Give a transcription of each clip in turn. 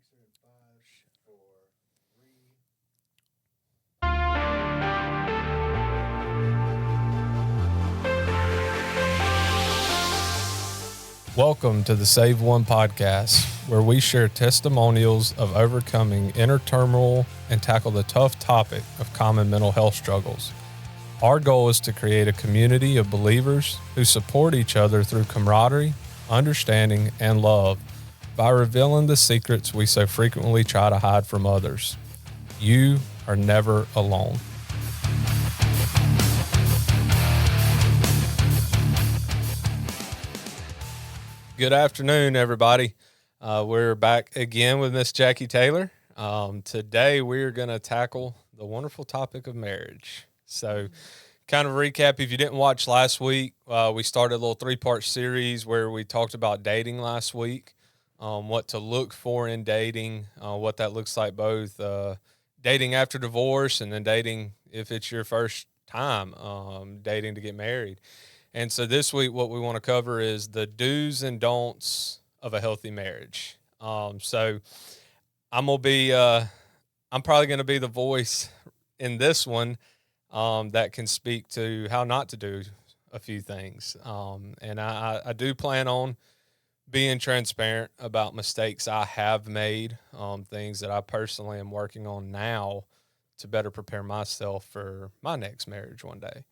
Mixer in 5, 4, 3. Welcome to the SaveOne podcast, where we share testimonials of overcoming inner turmoil and tackle the tough topic of common mental health struggles. Our goal is to create a community of believers who support each other through camaraderie, understanding, and love by revealing the secrets we so frequently try to hide from others. You are never alone. Good afternoon, everybody. We're back again with Miss Jacquie Taylor. Today, we're going to tackle the wonderful topic of marriage. So, kind of recap, if you didn't watch last week, we started a little 3-part series where we talked about dating last week, what to look for in dating, what that looks like, both dating after divorce and then dating if it's your first time dating to get married. And so this week, what we want to cover is the do's and don'ts of a healthy marriage. So I'm probably going to be the voice in this one that can speak to how not to do a few things. And I do plan on being transparent about mistakes I have made, things that I personally am working on now to better prepare myself for my next marriage one day.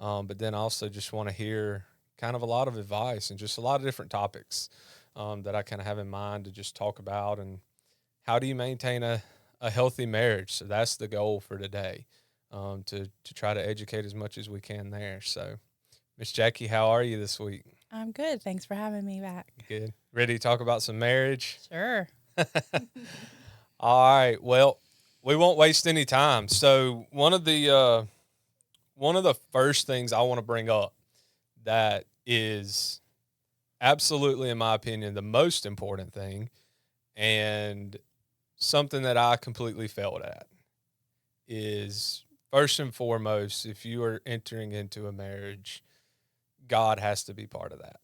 But then I also just want to hear kind of a lot of advice and just a lot of different topics that I kind of have in mind to just talk about, and how do you maintain a healthy marriage. So that's the goal for today, to try to educate as much as we can there. So, Miss Jacquie, how are you this week? I'm good. Thanks for having me back. Good. Ready to talk about some marriage? Sure. All right. Well, we won't waste any time. So one of the first things I want to bring up that is absolutely, in my opinion, the most important thing, and something that I completely failed at, is first and foremost, if you are entering into a marriage, God has to be part of that.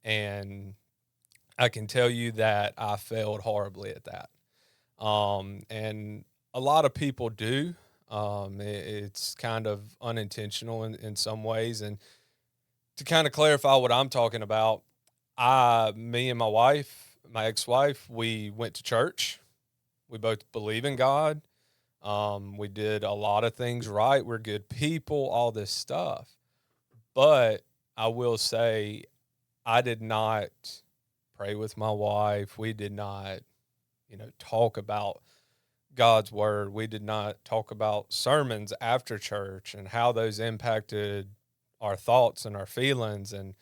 And I can tell you that I failed horribly at that. And a lot of people do. It's kind of unintentional in some ways. And to kind of clarify what I'm talking about, me and my wife, my ex-wife, we went to church. We both believe in God. We did a lot of things right. We're good people, all this stuff. But I will say, I did not pray with my wife. We did not, talk about God's word. We did not talk about sermons after church and how those impacted our thoughts and our feelings. And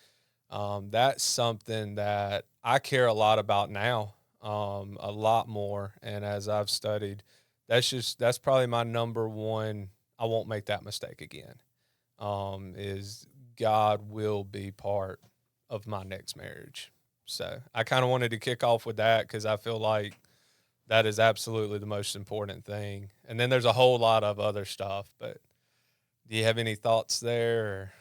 that's something that I care a lot about now, a lot more. And as I've studied, that's probably my number one. I won't make that mistake again. Is God will be part of my next marriage. So I kind of wanted to kick off with that because I feel like that is absolutely the most important thing. And then there's a whole lot of other stuff, but do you have any thoughts there? Or?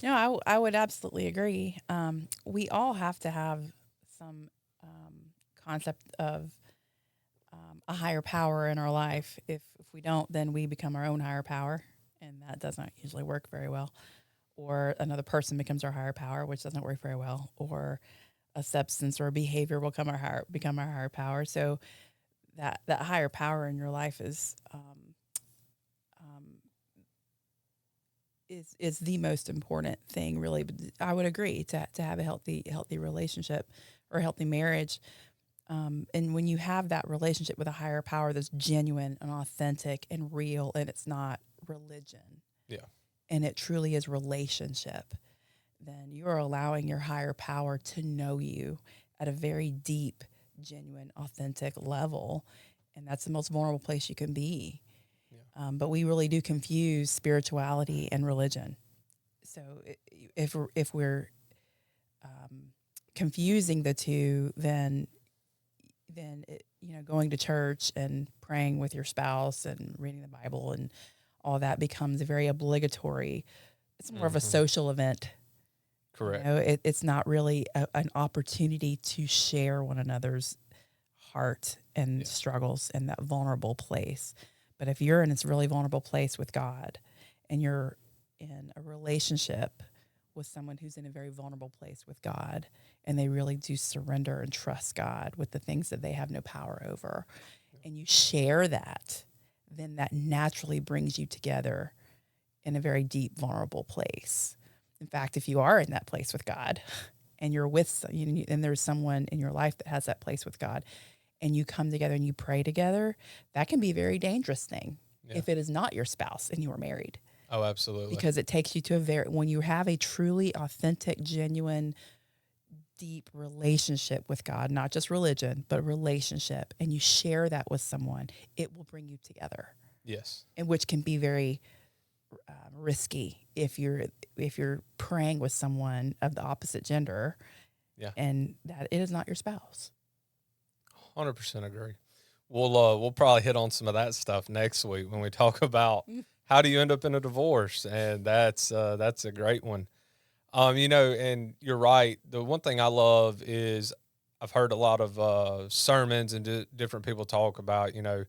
No, I would absolutely agree. We all have to have some concept of a higher power in our life. If we don't, then we become our own higher power, and that does not usually work very well. Or another person becomes our higher power, which doesn't work very well. Or a substance or a behavior will become our higher power. So that higher power in your life is the most important thing, really. But I would agree to have a healthy relationship or a healthy marriage. And when you have that relationship with a higher power that's genuine and authentic and real, and it's not religion, Yeah, and it truly is relationship, then you are allowing your higher power to know you at a very deep, genuine, authentic level. And that's the most vulnerable place you can be. yeah. But we really do confuse spirituality and religion. So if we're confusing the two, then going to church and praying with your spouse and reading the Bible and all that becomes very obligatory. It's more of a social event. Correct. It's not really an opportunity to share one another's heart and struggles in that vulnerable place. But if you're in this really vulnerable place with God and you're in a relationship with someone who's in a very vulnerable place with God and they really do surrender and trust God with the things that they have no power over, and you share that, then that naturally brings you together in a very deep, vulnerable place. In fact, if you are in that place with God and you're with, and there's someone in your life that has that place with God, and you come together and you pray together, that can be a very dangerous thing if it is not your spouse and you are married. Oh, absolutely. Because it takes you to when you have a truly authentic, genuine, deep relationship with God, not just religion, but a relationship, and you share that with someone, it will bring you together. Yes. And which can be very risky if you're praying with someone of the opposite gender, and that it is not your spouse. 100% agree. We'll probably hit on some of that stuff next week when we talk about how do you end up in a divorce, and that's a great one. And you're right. The one thing I love is I've heard a lot of sermons and different people talk about, the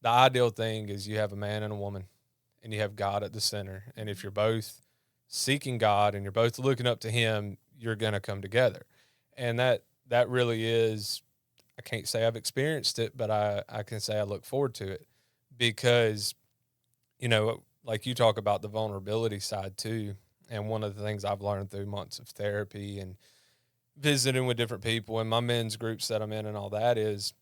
ideal thing is you have a man and a woman and you have God at the center. And if you're both seeking God and you're both looking up to him, you're going to come together. And that really is, I can't say I've experienced it, but I can say I look forward to it because, like you talk about the vulnerability side too. And one of the things I've learned through months of therapy and visiting with different people and my men's groups that I'm in and all that is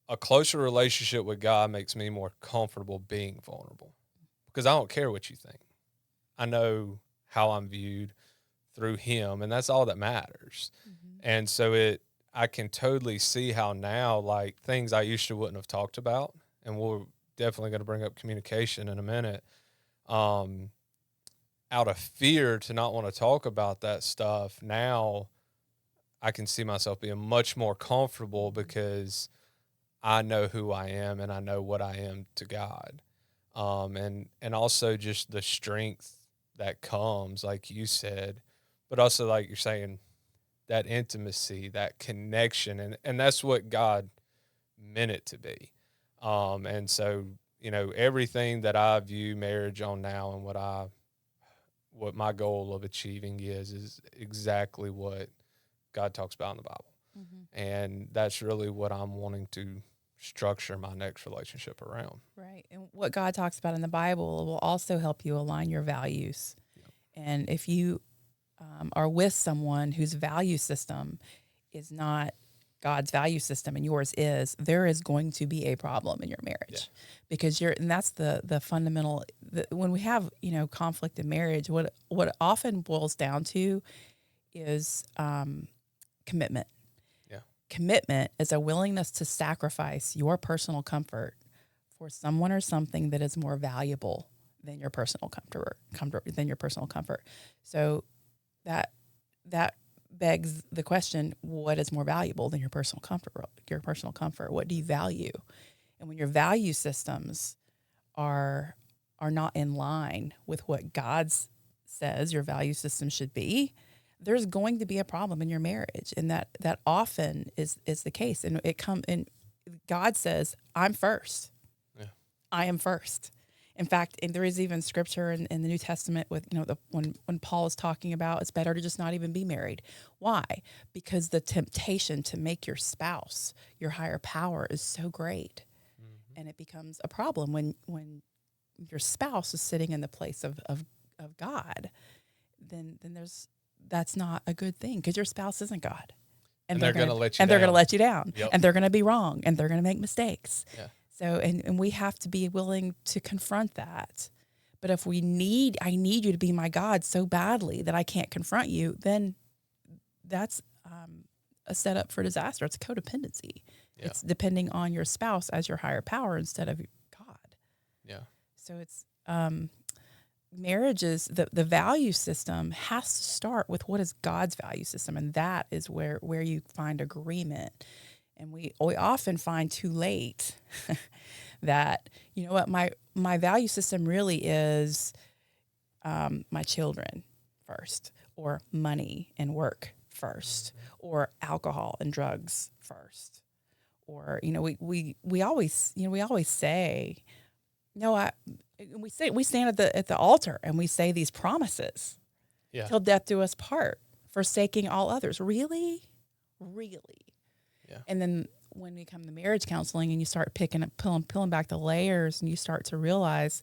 a closer relationship with God makes me more comfortable being vulnerable because I don't care what you think. I know how I'm viewed through him, and that's all that matters. Mm-hmm. And so I can totally see how now, like things I used to wouldn't have talked about, and we're definitely going to bring up communication in a minute, out of fear to not want to talk about that stuff, now I can see myself being much more comfortable because I know who I am and I know what I am to God. And also just the strength that comes, like you said, but also like you're saying, that intimacy, that connection, and that's what God meant it to be. And so, everything that I view marriage on now and what my goal of achieving is exactly what God talks about in the Bible. Mm-hmm. And that's really what I'm wanting to structure my next relationship around. Right. And what God talks about in the Bible will also help you align your values. Yep. And if you are with someone whose value system is not God's value system and yours is, there is going to be a problem in your marriage because and that's the fundamental, when we have, conflict in marriage, what often boils down to is commitment. Yeah. Commitment is a willingness to sacrifice your personal comfort for someone or something that is more valuable than your personal comfort. So that begs the question, what is more valuable than your personal comfort? What do you value? And when your value systems are not in line with what God says your value system should be, there's going to be a problem in your marriage. And that often is the case. And God says, I'm first. Yeah. I am first. In fact, and there is even scripture in the New Testament with, when Paul is talking about it's better to just not even be married. Why? Because the temptation to make your spouse your higher power is so great. Mm-hmm. And it becomes a problem when your spouse is sitting in the place of God, then that's not a good thing because your spouse isn't God. And they're going to let you down. And they're going to let you down. Yep. And they're going to be wrong. And they're going to make mistakes. Yeah. So, and we have to be willing to confront that. But if I need you to be my God so badly that I can't confront you, then that's a setup for disaster. It's codependency. Yeah. It's depending on your spouse as your higher power instead of God. Yeah. So it's marriages, the value system has to start with what is God's value system, and that is where you find agreement. And we often find too late that, my value system really is my children first, or money and work first, or alcohol and drugs first. or we always say, we stand at the altar and we say these promises, Yeah. till death do us part, forsaking all others. Really, Yeah. And then when we come to marriage counseling and you start peeling back the layers, and you start to realize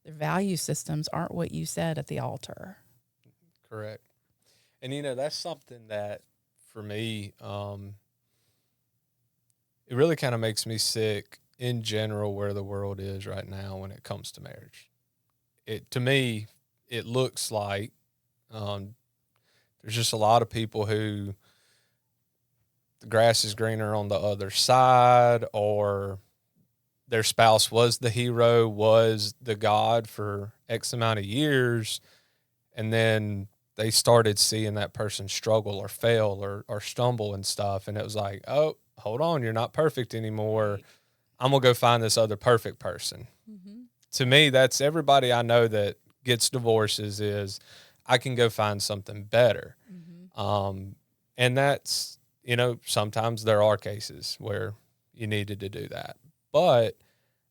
their value systems aren't what you said at the altar. Correct. And that's something that for me, it really kind of makes me sick in general where the world is right now when it comes to marriage. To me, it looks like there's just a lot of people who the grass is greener on the other side, or their spouse was the hero, was the God for X amount of years, and then they started seeing that person struggle or fail or stumble and stuff, and it was like, oh, hold on, you're not perfect anymore. Right. I'm going to go find this other perfect person. Mm-hmm. To me, that's everybody I know that gets divorces is I can go find something better. Mm-hmm. And that's, sometimes there are cases where you needed to do that. But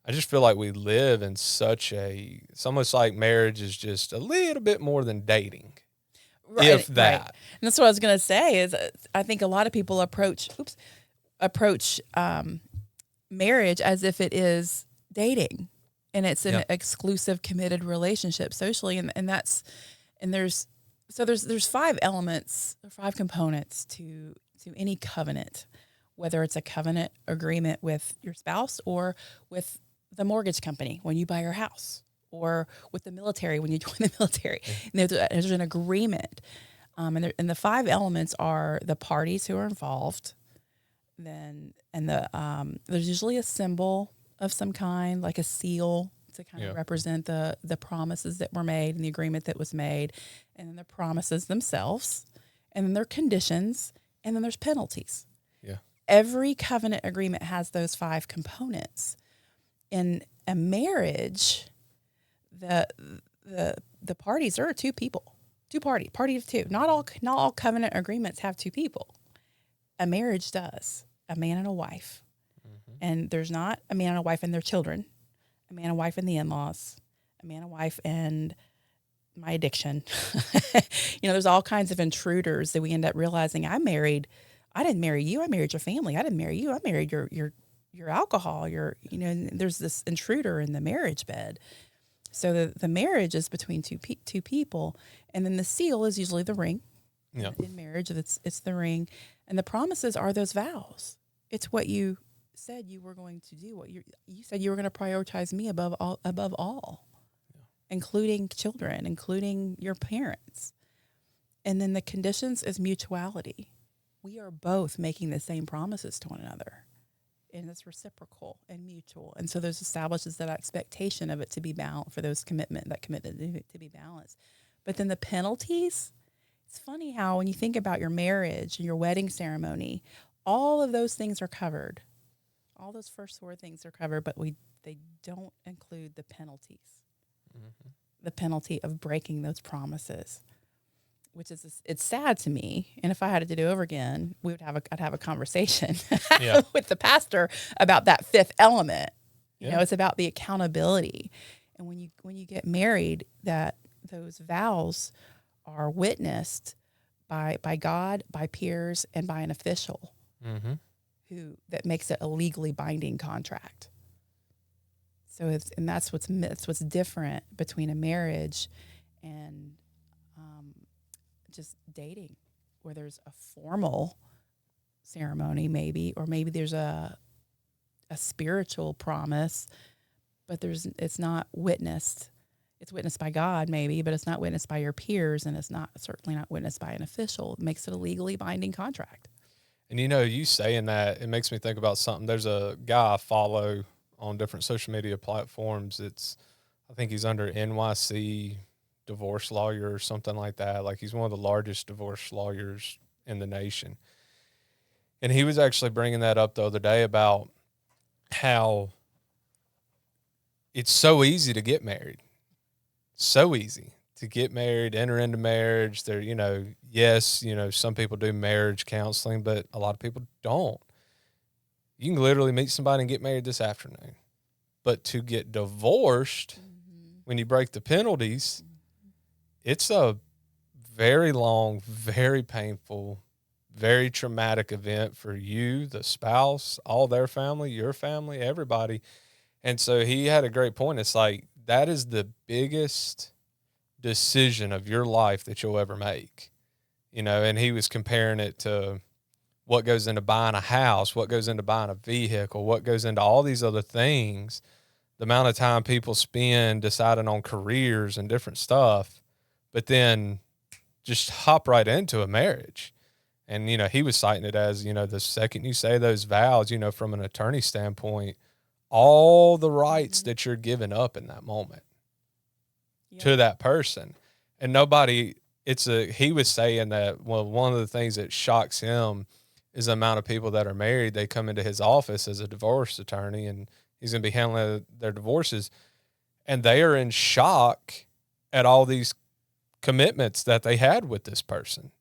I just feel like we live in it's almost like marriage is just a little bit more than dating. Right, if that. Right. And that's what I was going to say is I think a lot of people approach marriage as if it is dating, and it's an exclusive committed relationship socially. And there's 5 elements, 5 components to any covenant, whether it's a covenant agreement with your spouse or with the mortgage company when you buy your house, or with the military when you join the military. And there's an agreement. And the 5 elements are the parties who are involved. There's usually a symbol of some kind, like a seal, to kind of represent the promises that were made and the agreement that was made, and then the promises themselves, and then there are conditions, and then there's penalties. Yeah. Every covenant agreement has those 5 components. In a marriage, the parties are 2 people, party of 2. Not all covenant agreements have 2 people. A marriage does, a man and a wife. Mm-hmm. And there's not a man and a wife and their children, a man and a wife and the in-laws, a man and wife and my addiction. There's all kinds of intruders that we end up realizing I didn't marry you. I married your family. I didn't marry you. I married your alcohol. There's this intruder in the marriage bed. So the marriage is between two people. And then the seal is usually the ring. Yeah. In marriage, it's the ring. And the promises are those vows. It's what you said you were going to do. What you said you were going to prioritize me above all, including children, including your parents. And then the conditions is mutuality. We are both making the same promises to one another, and it's reciprocal and mutual. And so there's establishes that expectation of it to be balanced, for that commitment to be balanced. But then the penalties. It's funny how when you think about your marriage and your wedding ceremony, all of those things are covered. All those first 4 things are covered, but they don't include the penalties. Mm-hmm. The penalty of breaking those promises, which is it's sad to me. And if I had it to do over again, I'd have a conversation with the pastor about that 5th element. It's about the accountability. And when you get married, that those vows are witnessed by God, by peers, and by an official that makes it a legally binding contract. So that's what's different between a marriage and just dating, where there's a formal ceremony maybe, or maybe there's a spiritual promise, but it's not witnessed. It's witnessed by God maybe, but it's not witnessed by your peers, and it's certainly not witnessed by an official. It makes it a legally binding contract. And you saying that, it makes me think about something. There's a guy I follow on different social media platforms. I think he's under NYC divorce lawyer or something like that. Like, he's one of the largest divorce lawyers in the nation. And he was actually bringing that up the other day about how it's so easy to get married. So easy to get married, enter into marriage. There, yes, some people do marriage counseling, but a lot of people don't. You can literally meet somebody and get married this afternoon. But to get divorced, when you break the penalties, it's a very long, very painful, very traumatic event for you, the spouse, all their family, your family, everybody. And so he had a great point. It's like, that is the biggest decision of your life that you'll ever make, and he was comparing it to what goes into buying a house, what goes into buying a vehicle, what goes into all these other things, the amount of time people spend deciding on careers and different stuff, but then just hop right into a marriage. And, he was citing it as, the second you say those vows, from an attorney standpoint, all the rights that you're giving up in that moment to that person. And he was saying that, well, one of the things that shocks him is the amount of people that are married. They come into his office as a divorce attorney, and he's going to be handling their divorces, and they are in shock at all these commitments that they had with this person.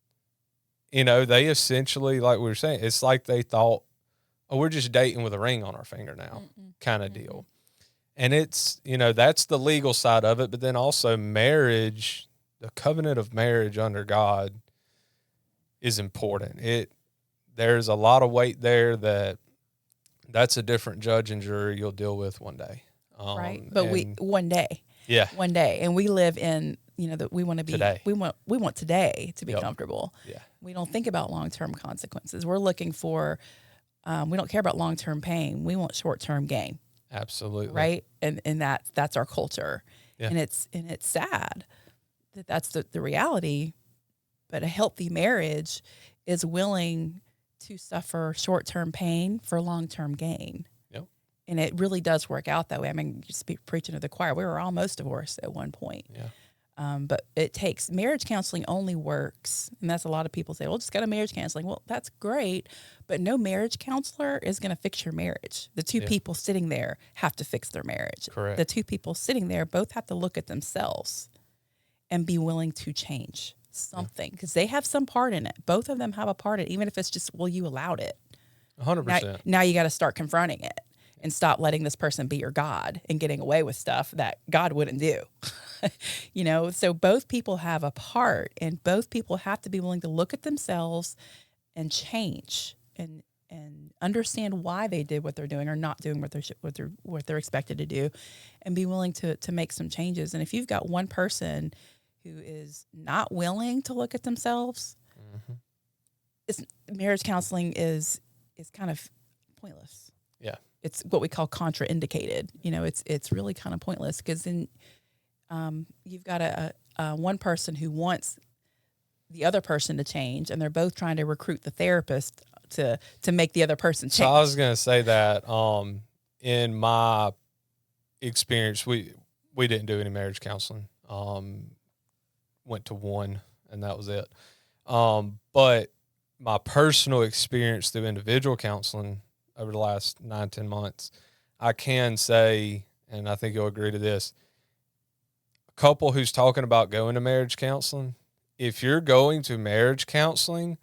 They essentially, like we were saying, it's like they thought, oh, we're just dating with a ring on our finger now, kind of deal. And it's, that's the legal side of it. But then also marriage, the covenant of marriage under God is important. There's a lot of weight there that's a different judge and jury you'll deal with one day. Right. But one day. Yeah. One day. And we live in, that we want to be, today. we want today to be comfortable. Yeah. We don't think about long-term consequences. We're looking for, we don't care about long-term pain. We want short-term gain. Absolutely. Right. And that's our culture. Yeah. And it's sad that that's the reality, but a healthy marriage is willing to suffer short-term pain for long-term gain. Yep. And it really does work out that way. I mean, you speak preaching to the choir. We were almost divorced at one point. Yeah. But it takes, marriage counseling only works. And that's a lot of people say, well, just go to marriage counseling. Well, that's great, but no marriage counselor is going to fix your marriage. The two people sitting there have to fix their marriage. Correct. The two people sitting there both have to look at themselves and be willing to change something because they have some part in it. Both of them have a part in it, even if it's just, well, you allowed it. 100%. Now you got to start confronting it and stop letting this person be your God and getting away with stuff that God wouldn't do. So both people have a part, and both people have to be willing to look at themselves and change and understand why they did what they're doing or not doing what they're expected to do, and be willing to make some changes. And if you've got one person who is not willing to look at themselves, marriage counseling is kind of pointless. Yeah. It's what we call contraindicated. It's really kind of pointless because then you've got a one person who wants the other person to change, and they're both trying to recruit the therapist to make the other person change. So I was going to say that in my experience, we didn't do any marriage counseling. Went to one, and that was it. But my personal experience through individual counseling over the last 9-10 months, I can say, and I think you'll agree to this, a couple who's talking about going to marriage counseling, if you're going to marriage counseling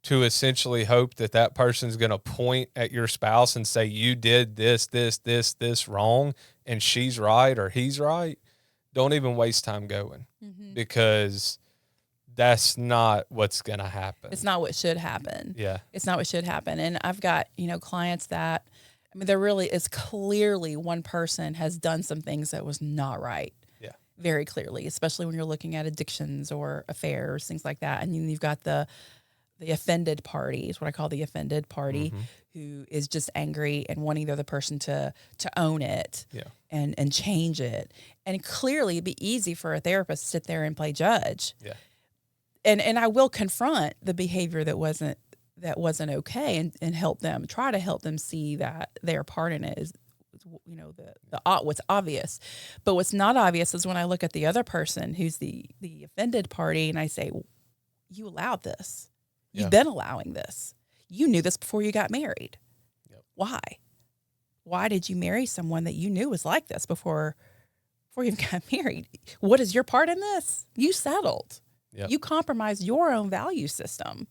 to essentially hope that person's going to point at your spouse and say, you did this wrong, and she's right or he's right, don't even waste time going, because that's not what's going to happen. It's not what should happen. Yeah. It's not what should happen. And I've got, clients that, there really is clearly one person has done some things that was not right. Yeah. Very clearly, especially when you're looking at addictions or affairs, things like that. And then you've got the offended party, is what I call the offended party, who is just angry and wanting the other person to own it and change it. And clearly it'd be easy for a therapist to sit there and play judge. Yeah. And I will confront the behavior that wasn't okay and try to help them see that their part in it is, what's obvious. But what's not obvious is when I look at the other person who's the offended party and I say, you allowed this. You've been allowing this. You knew this before you got married. Yep. Why? Why did you marry someone that you knew was like this before you got married? What is your part in this? You settled. Yep. You compromised your own value system.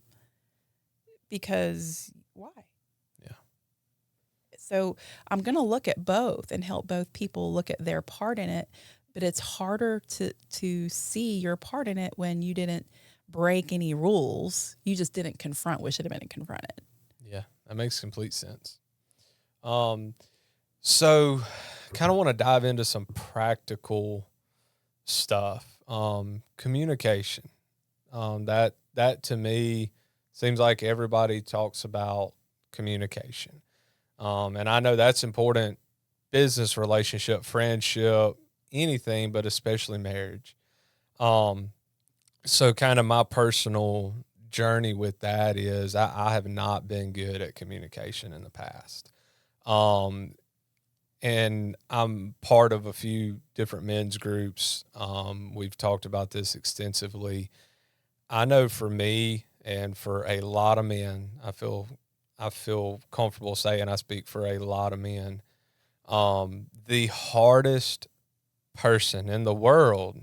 Because why? So I'm going to look at both and help both people look at their part in it. But it's harder to see your part in it when you didn't break any rules. You just didn't confront what should have been confronted. Yeah, that makes complete sense. So kind of want to dive into some practical stuff. Communication. That to me seems like everybody talks about communication. And I know that's important, business relationship, friendship, anything, but especially marriage. So kind of my personal journey with that is I have not been good at communication in the past. And I'm part of a few different men's groups. We've talked about this extensively. I know for me and for a lot of men, I feel comfortable saying I speak for a lot of men. The hardest person in the world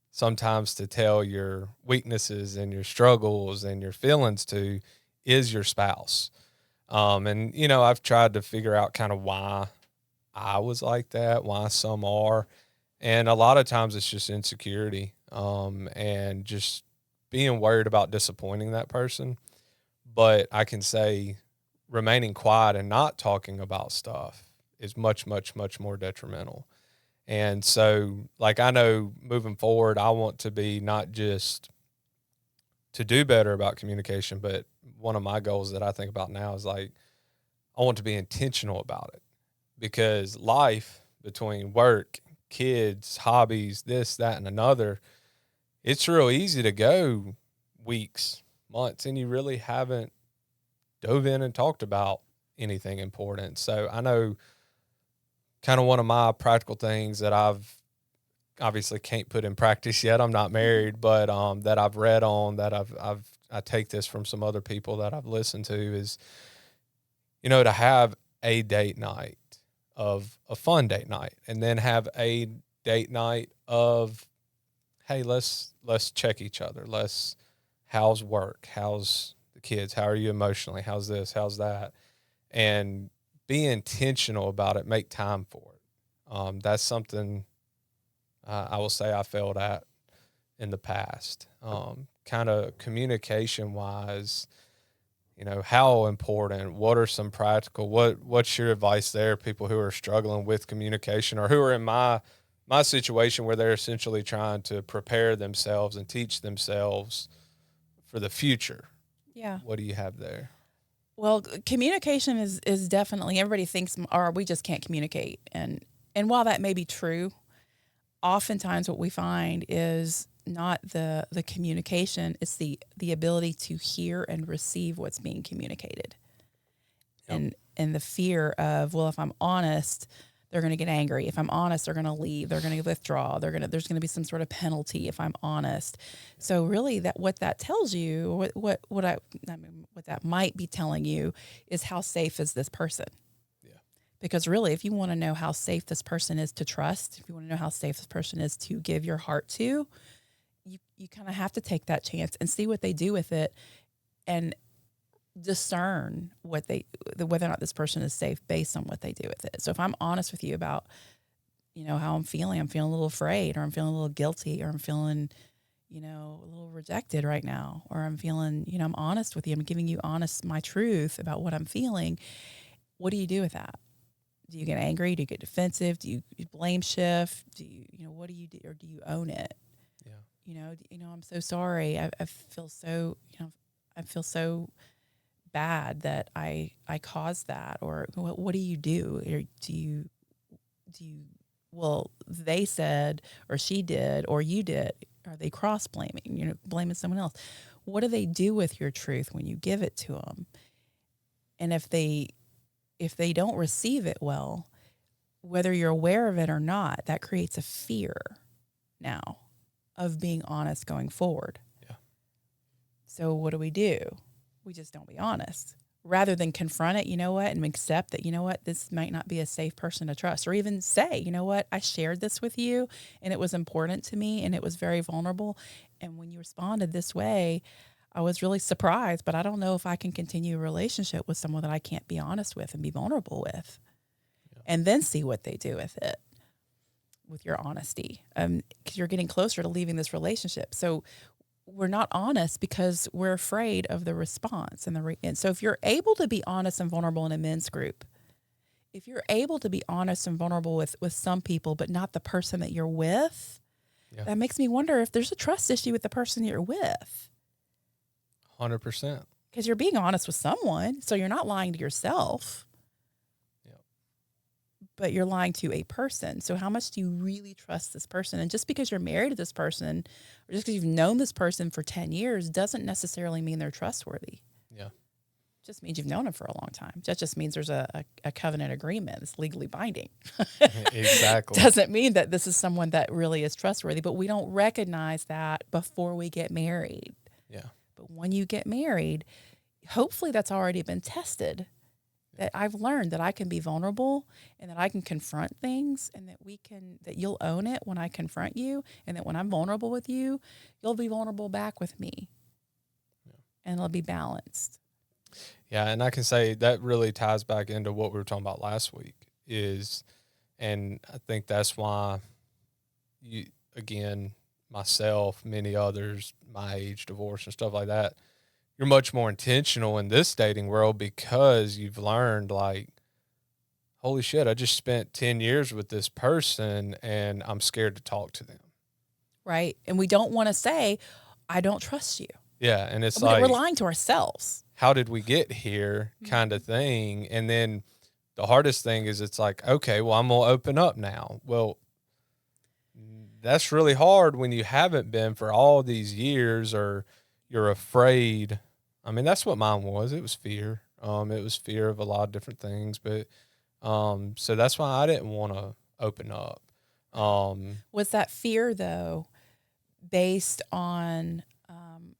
sometimes to tell your weaknesses and your struggles and your feelings to is your spouse. And I've tried to figure out kind of why I was like that, why some are. And a lot of times it's just insecurity, and just being worried about disappointing that person. But I can say remaining quiet and not talking about stuff is much, much, much more detrimental. And so, like, I know moving forward, I want to be not just to do better about communication, but one of my goals that I think about now is like, I want to be intentional about it, because life between work, kids, hobbies, this, that, and another, it's real easy to go weeks, months, and you really haven't dove in and talked about anything important. So I know kind of one of my practical things that I've obviously can't put in practice yet. I'm not married, but that I've read on, that I take this from some other people that I've listened to, is, to have a date night of a fun date night, and then have a date night of, hey, let's check each other. How's work? How's the kids? How are you emotionally? How's this? How's that? And be intentional about it. Make time for it. That's something I will say I failed at in the past. Kind of communication wise, how important, what are some practical, what's your advice there? People who are struggling with communication, or who are in my situation where they're essentially trying to prepare themselves and teach themselves for the future. Yeah. What do you have there? Well, communication is definitely, everybody thinks, or we just can't communicate. And while that may be true, oftentimes what we find is not the communication, it's the ability to hear and receive what's being communicated. Yep. And the fear of, well, if I'm honest, they're going to get angry. If I'm honest, they're going to leave. They're going to withdraw. There's going to be some sort of penalty if I'm honest. So really, what that tells you, what that might be telling you, is how safe is this person? Yeah. Because really, if you want to know how safe this person is to trust, if you want to know how safe this person is to give your heart to, you kind of have to take that chance and see what they do with it, and discern whether or not this person is safe based on what they do with it. So if I'm honest with you about, how I'm feeling a little afraid, or I'm feeling a little guilty, or I'm feeling, a little rejected right now, or I'm feeling, I'm honest with you. I'm giving you my truth about what I'm feeling. What do you do with that? Do you get angry? Do you get defensive? Do you blame shift? Do you, what do you do? Or do you own it? Yeah. I'm so sorry. I feel so, I feel so bad that I caused that. Or what do you do? Or do you, well, they said, or she did, or you did. Are they cross blaming, blaming someone else? What do they do with your truth when you give it to them? And if they don't receive it well, whether you're aware of it or not, that creates a fear now of being honest going forward. Yeah. So what do? We just don't be honest. Rather than confront it, and accept that, this might not be a safe person to trust. Or even say, I shared this with you and it was important to me and it was very vulnerable. And when you responded this way, I was really surprised, but I don't know if I can continue a relationship with someone that I can't be honest with and be vulnerable with, and then see what they do with it, with your honesty. Because you're getting closer to leaving this relationship. So we're not honest because we're afraid of the response and so if you're able to be honest and vulnerable in a men's group, if you're able to be honest and vulnerable with some people, but not the person that you're with, that makes me wonder if there's a trust issue with the person you're with. 100%. Because you're being honest with someone, so you're not lying to yourself. But you're lying to a person. So how much do you really trust this person? And just because you're married to this person, or just because you've known this person for 10 years, doesn't necessarily mean they're trustworthy. Yeah. Just means you've known them for a long time. That just means there's a covenant agreement that's legally binding. Exactly. Doesn't mean that this is someone that really is trustworthy, but we don't recognize that before we get married. Yeah. But when you get married, hopefully that's already been tested. That I've learned that I can be vulnerable and that I can confront things, and that you'll own it when I confront you, and that when I'm vulnerable with you, you'll be vulnerable back with me. And it'll be balanced. Yeah, and I can say that really ties back into what we were talking about last week and I think that's why myself, many others, my age, divorce and stuff like that, you're much more intentional in this dating world because you've learned, like, holy shit, I just spent 10 years with this person and I'm scared to talk to them. Right. And we don't want to say, I don't trust you. Yeah. And it's we're lying to ourselves. How did we get here kind of thing? And then the hardest thing is it's like, okay, well, I'm going to open up now. Well, that's really hard when you haven't been for all these years, or you're afraid. I mean, that's what mine was. It was fear. It was fear of a lot of different things, but so that's why I didn't want to open up. Was that fear though based on,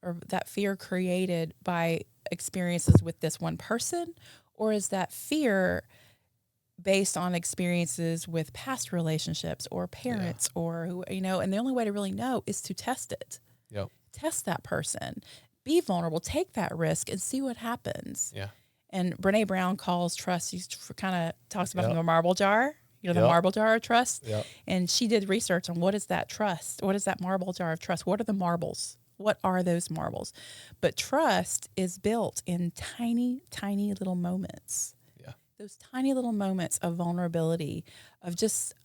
or that fear created by experiences with this one person, or is that fear based on experiences with past relationships or parents or who, and the only way to really know is to test it. Yep. Test that person, be vulnerable, take that risk and see what happens. Yeah. And Brene Brown calls trust, she kind of talks about the marble jar, the marble jar of trust. Yep. And she did research on what is that trust? What is that marble jar of trust? What are the marbles? What are those marbles? But trust is built in tiny, tiny little moments. Yeah. Those tiny little moments of vulnerability, of just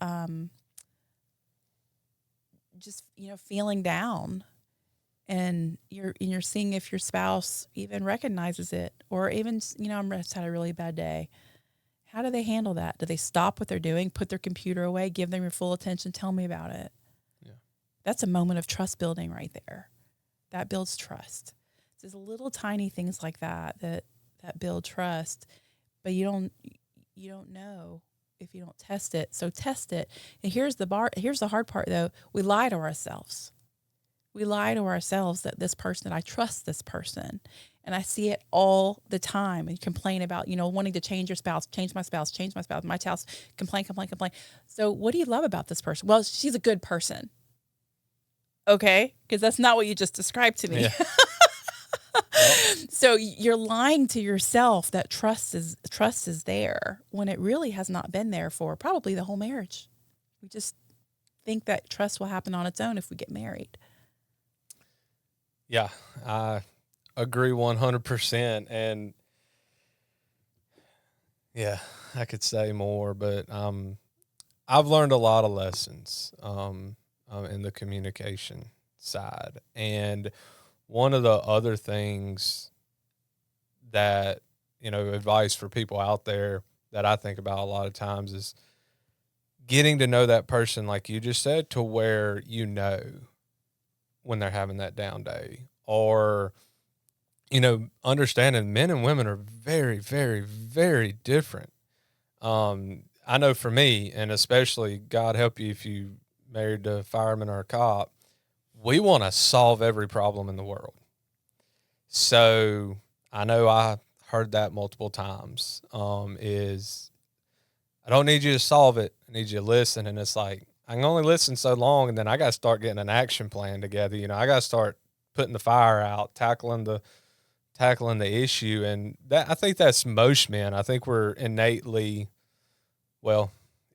feeling down. And you're seeing if your spouse even recognizes it, or even, I just had a really bad day. How do they handle that? Do they stop what they're doing, put their computer away, give them your full attention, tell me about it? Yeah. That's a moment of trust building right there. That builds trust. It's just little tiny things like that build trust, but you don't know if you don't test it. So test it. And here's the hard part though. We lie to ourselves. We lie to ourselves that I trust this person. And I see it all the time. And you complain about, wanting to change your spouse, change my spouse, my spouse, complain. So what do you love about this person? Well, she's a good person. Okay? Because that's not what you just described to me. Yeah. So you're lying to yourself that trust is there when it really has not been there for probably the whole marriage. We just think that trust will happen on its own if we get married. Yeah, I agree 100%. And yeah, I could say more, but I've learned a lot of lessons in the communication side. And one of the other things that, advice for people out there that I think about a lot of times is getting to know that person, like you just said, to where when they're having that down day, or, understanding men and women are very, very, very different. I know for me, and especially God help you if you married a fireman or a cop, we want to solve every problem in the world. So I know I heard that multiple times, is I don't need you to solve it. I need you to listen. And it's like, I can only listen so long, and then I got to start getting an action plan together. I got to start putting the fire out, tackling the issue. And that, I think that's most men. I think we're innately, well,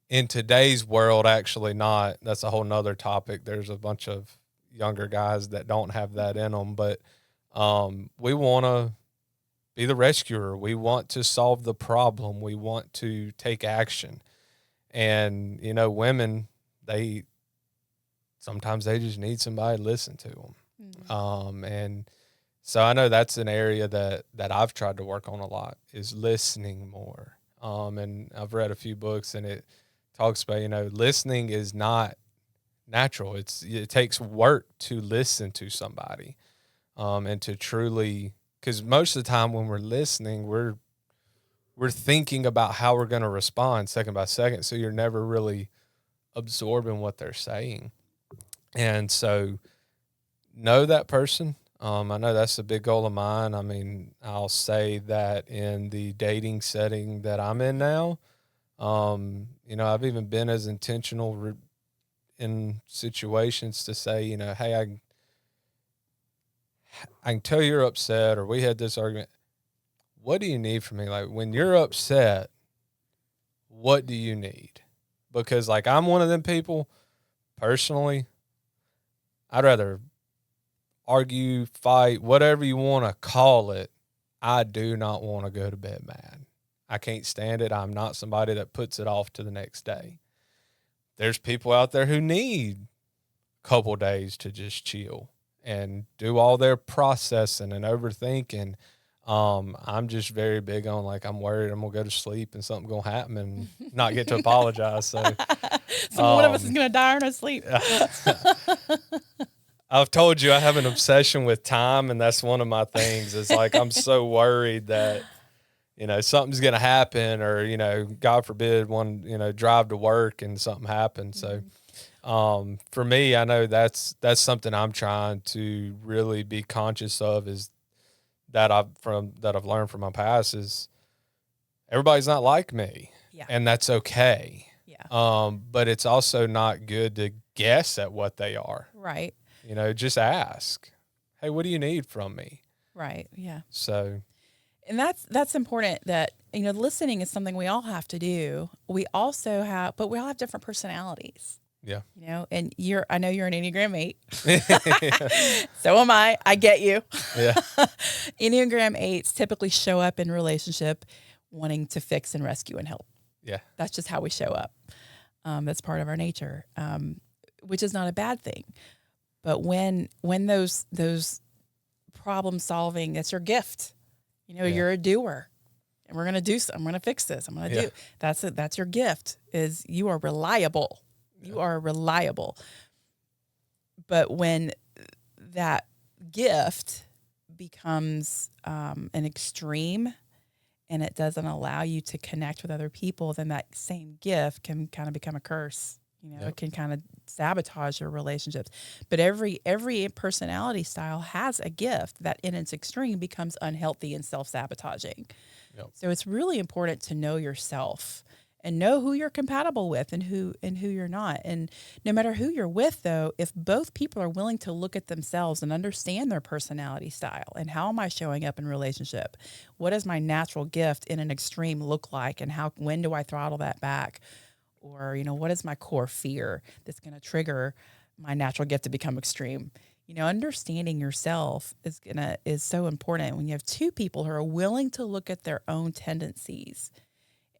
in today's world, actually not. That's a whole nother topic. There's a bunch of younger guys that don't have that in them, but we want to be the rescuer. We want to solve the problem. We want to take action. And, you know, women, sometimes they just need somebody to listen to them. Mm-hmm. And so I know that's an area that I've tried to work on a lot, is listening more. And I've read a few books, and it talks about, you know, listening is not natural. It takes work to listen to somebody, and to truly, because most of the time when we're listening, we're thinking about how we're going to respond second by second. So you're never really absorbing what they're saying. And so know that person. I know that's a big goal of mine. I mean, I'll say that in the dating setting that I'm in now, you know, I've even been as intentional in situations to say, you know, hey, I can tell you're upset, or we had this argument. What do you need from me? Like, when you're upset, what do you need? Because, like, I'm one of them people, personally, I'd rather argue, fight, whatever you want to call it. I do not want to go to bed mad. I can't stand it. I'm not somebody that puts it off to the next day. There's people out there who need a couple days to just chill and do all their processing and overthinking. I'm just very big on, like, I'm worried I'm gonna go to sleep and something's gonna happen and not get to apologize. So one of us is gonna die in our sleep. I've told you I have an obsession with time, and that's one of my things. Is like, I'm so worried that, you know, something's gonna happen, or, you know, God forbid, drive to work and something happens. So for me, I know that's something I'm trying to really be conscious of, is that I've learned from my past, is everybody's not like me. Yeah. And that's okay. Yeah. But it's also not good to guess at what they are. Right. You know, just ask, hey, what do you need from me? Right. Yeah. So, and that's important, that, you know, listening is something we all have to do. We also have, but we all have different personalities. Yeah. You know, and I know you're an Enneagram 8. So am I. I get you. Yeah. Enneagram 8s typically show up in relationship wanting to fix and rescue and help. Yeah. That's just how we show up. That's part of our nature, which is not a bad thing. But when those problem solving, that's your gift. You know, you're a doer, and we're going to do something. I'm going to fix this. I'm going to do. That's your gift, is you are reliable. You are reliable. But when that gift becomes an extreme, and it doesn't allow you to connect with other people, then that same gift can kind of become a curse. You know, it can kind of sabotage your relationships. But every personality style has a gift that in its extreme becomes unhealthy and self-sabotaging. Yep. So it's really important to know yourself and know who you're compatible with and who you're not. And no matter who you're with, though, if both people are willing to look at themselves and understand their personality style, and how am I showing up in relationship? What does my natural gift in an extreme look like? And when do I throttle that back? Or, you know, what is my core fear that's going to trigger my natural gift to become extreme? You know, understanding yourself is so important when you have two people who are willing to look at their own tendencies,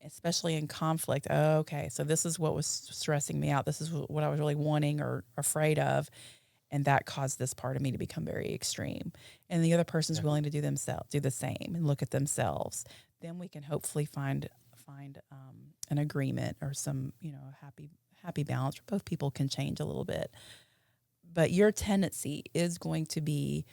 especially in conflict. Oh, okay, so this is what was stressing me out. This is what I was really wanting or afraid of, and that caused this part of me to become very extreme. And the other person's willing to do the same, and look at themselves. Then we can hopefully find an agreement, or some, you know, happy balance where both people can change a little bit. But your tendency is going to be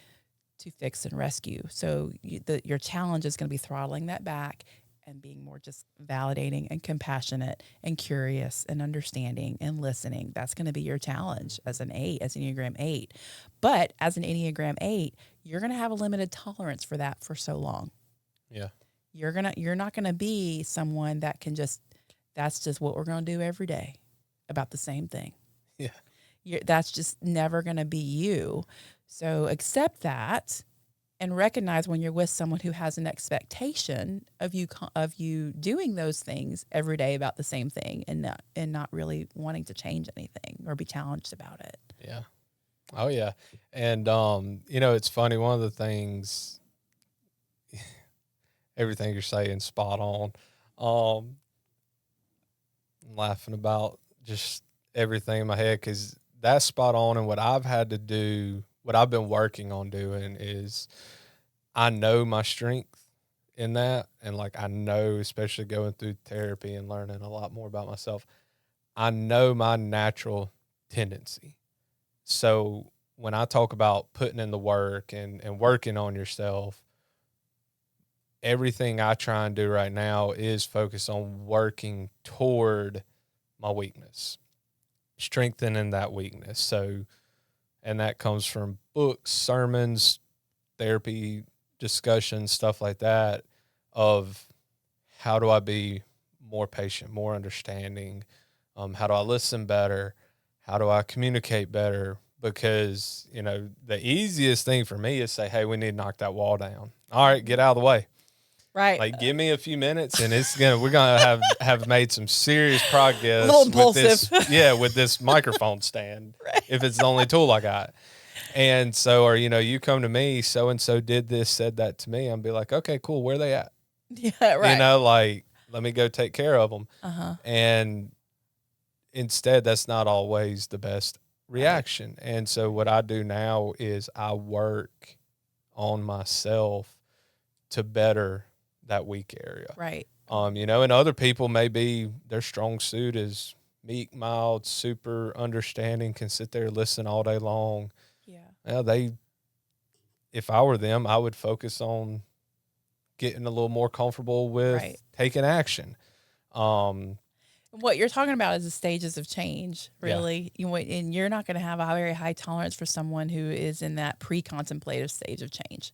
to fix and rescue. So your challenge is going to be throttling that back and being more just validating and compassionate and curious and understanding and listening. That's going to be your challenge as an Enneagram 8. But as an Enneagram 8, you're going to have a limited tolerance for that for so long. Yeah. You're not going to be someone that can that's just what we're going to do every day about the same thing. Yeah. That's just never going to be you. So accept that and recognize when you're with someone who has an expectation of you doing those things every day about the same thing, and not really wanting to change anything or be challenged about it. Yeah. Oh yeah. And it's funny, one of the things, everything you're saying spot on. I'm laughing about just everything in my head, because that's spot on. And what I've had to do, what I've been working on doing, is I know my strength in that. And like, I know, especially going through therapy and learning a lot more about myself, I know my natural tendency. So when I talk about putting in the work and working on yourself, everything I try and do right now is focus on working toward my weakness, strengthening that weakness. So, and that comes from books, sermons, therapy, discussions, stuff like that, of how do I be more patient, more understanding? How do I listen better? How do I communicate better? Because, the easiest thing for me is say, hey, we need to knock that wall down. All right, get out of the way. Right. Like, give me a few minutes, and we're gonna have made some serious progress. A little impulsive. With this microphone stand. Right. If it's the only tool I got. And so, or you come to me, so and so did this, said that to me, I'll be like, okay, cool, where they at? Yeah, right. Like, let me go take care of them. And instead, that's not always the best reaction. Right. And so what I do now is I work on myself to better that weak area. Right. And other people, maybe their strong suit is meek, mild, super understanding, can sit there and listen all day long. Yeah. If I were them, I would focus on getting a little more comfortable with taking action. What you're talking about is the stages of change, really. Yeah. And you're not going to have a very high tolerance for someone who is in that pre-contemplative stage of change,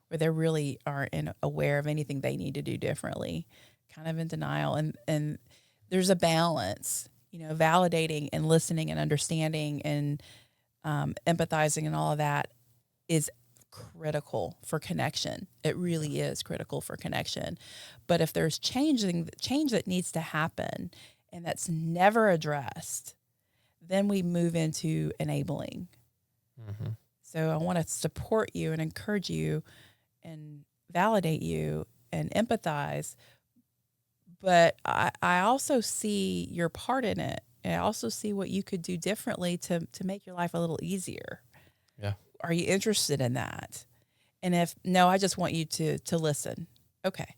where they really aren't aware of anything they need to do differently, kind of in denial. And there's a balance, validating and listening and understanding and empathizing and all of that is critical for connection. It really is critical for connection. But if there's change that needs to happen and that's never addressed, then we move into enabling. Mm-hmm. So I want to support you and encourage you and validate you and empathize. But I also see your part in it. And I also see what you could do differently to make your life a little easier. Yeah. Are you interested in that? And if no, I just want you to listen. Okay.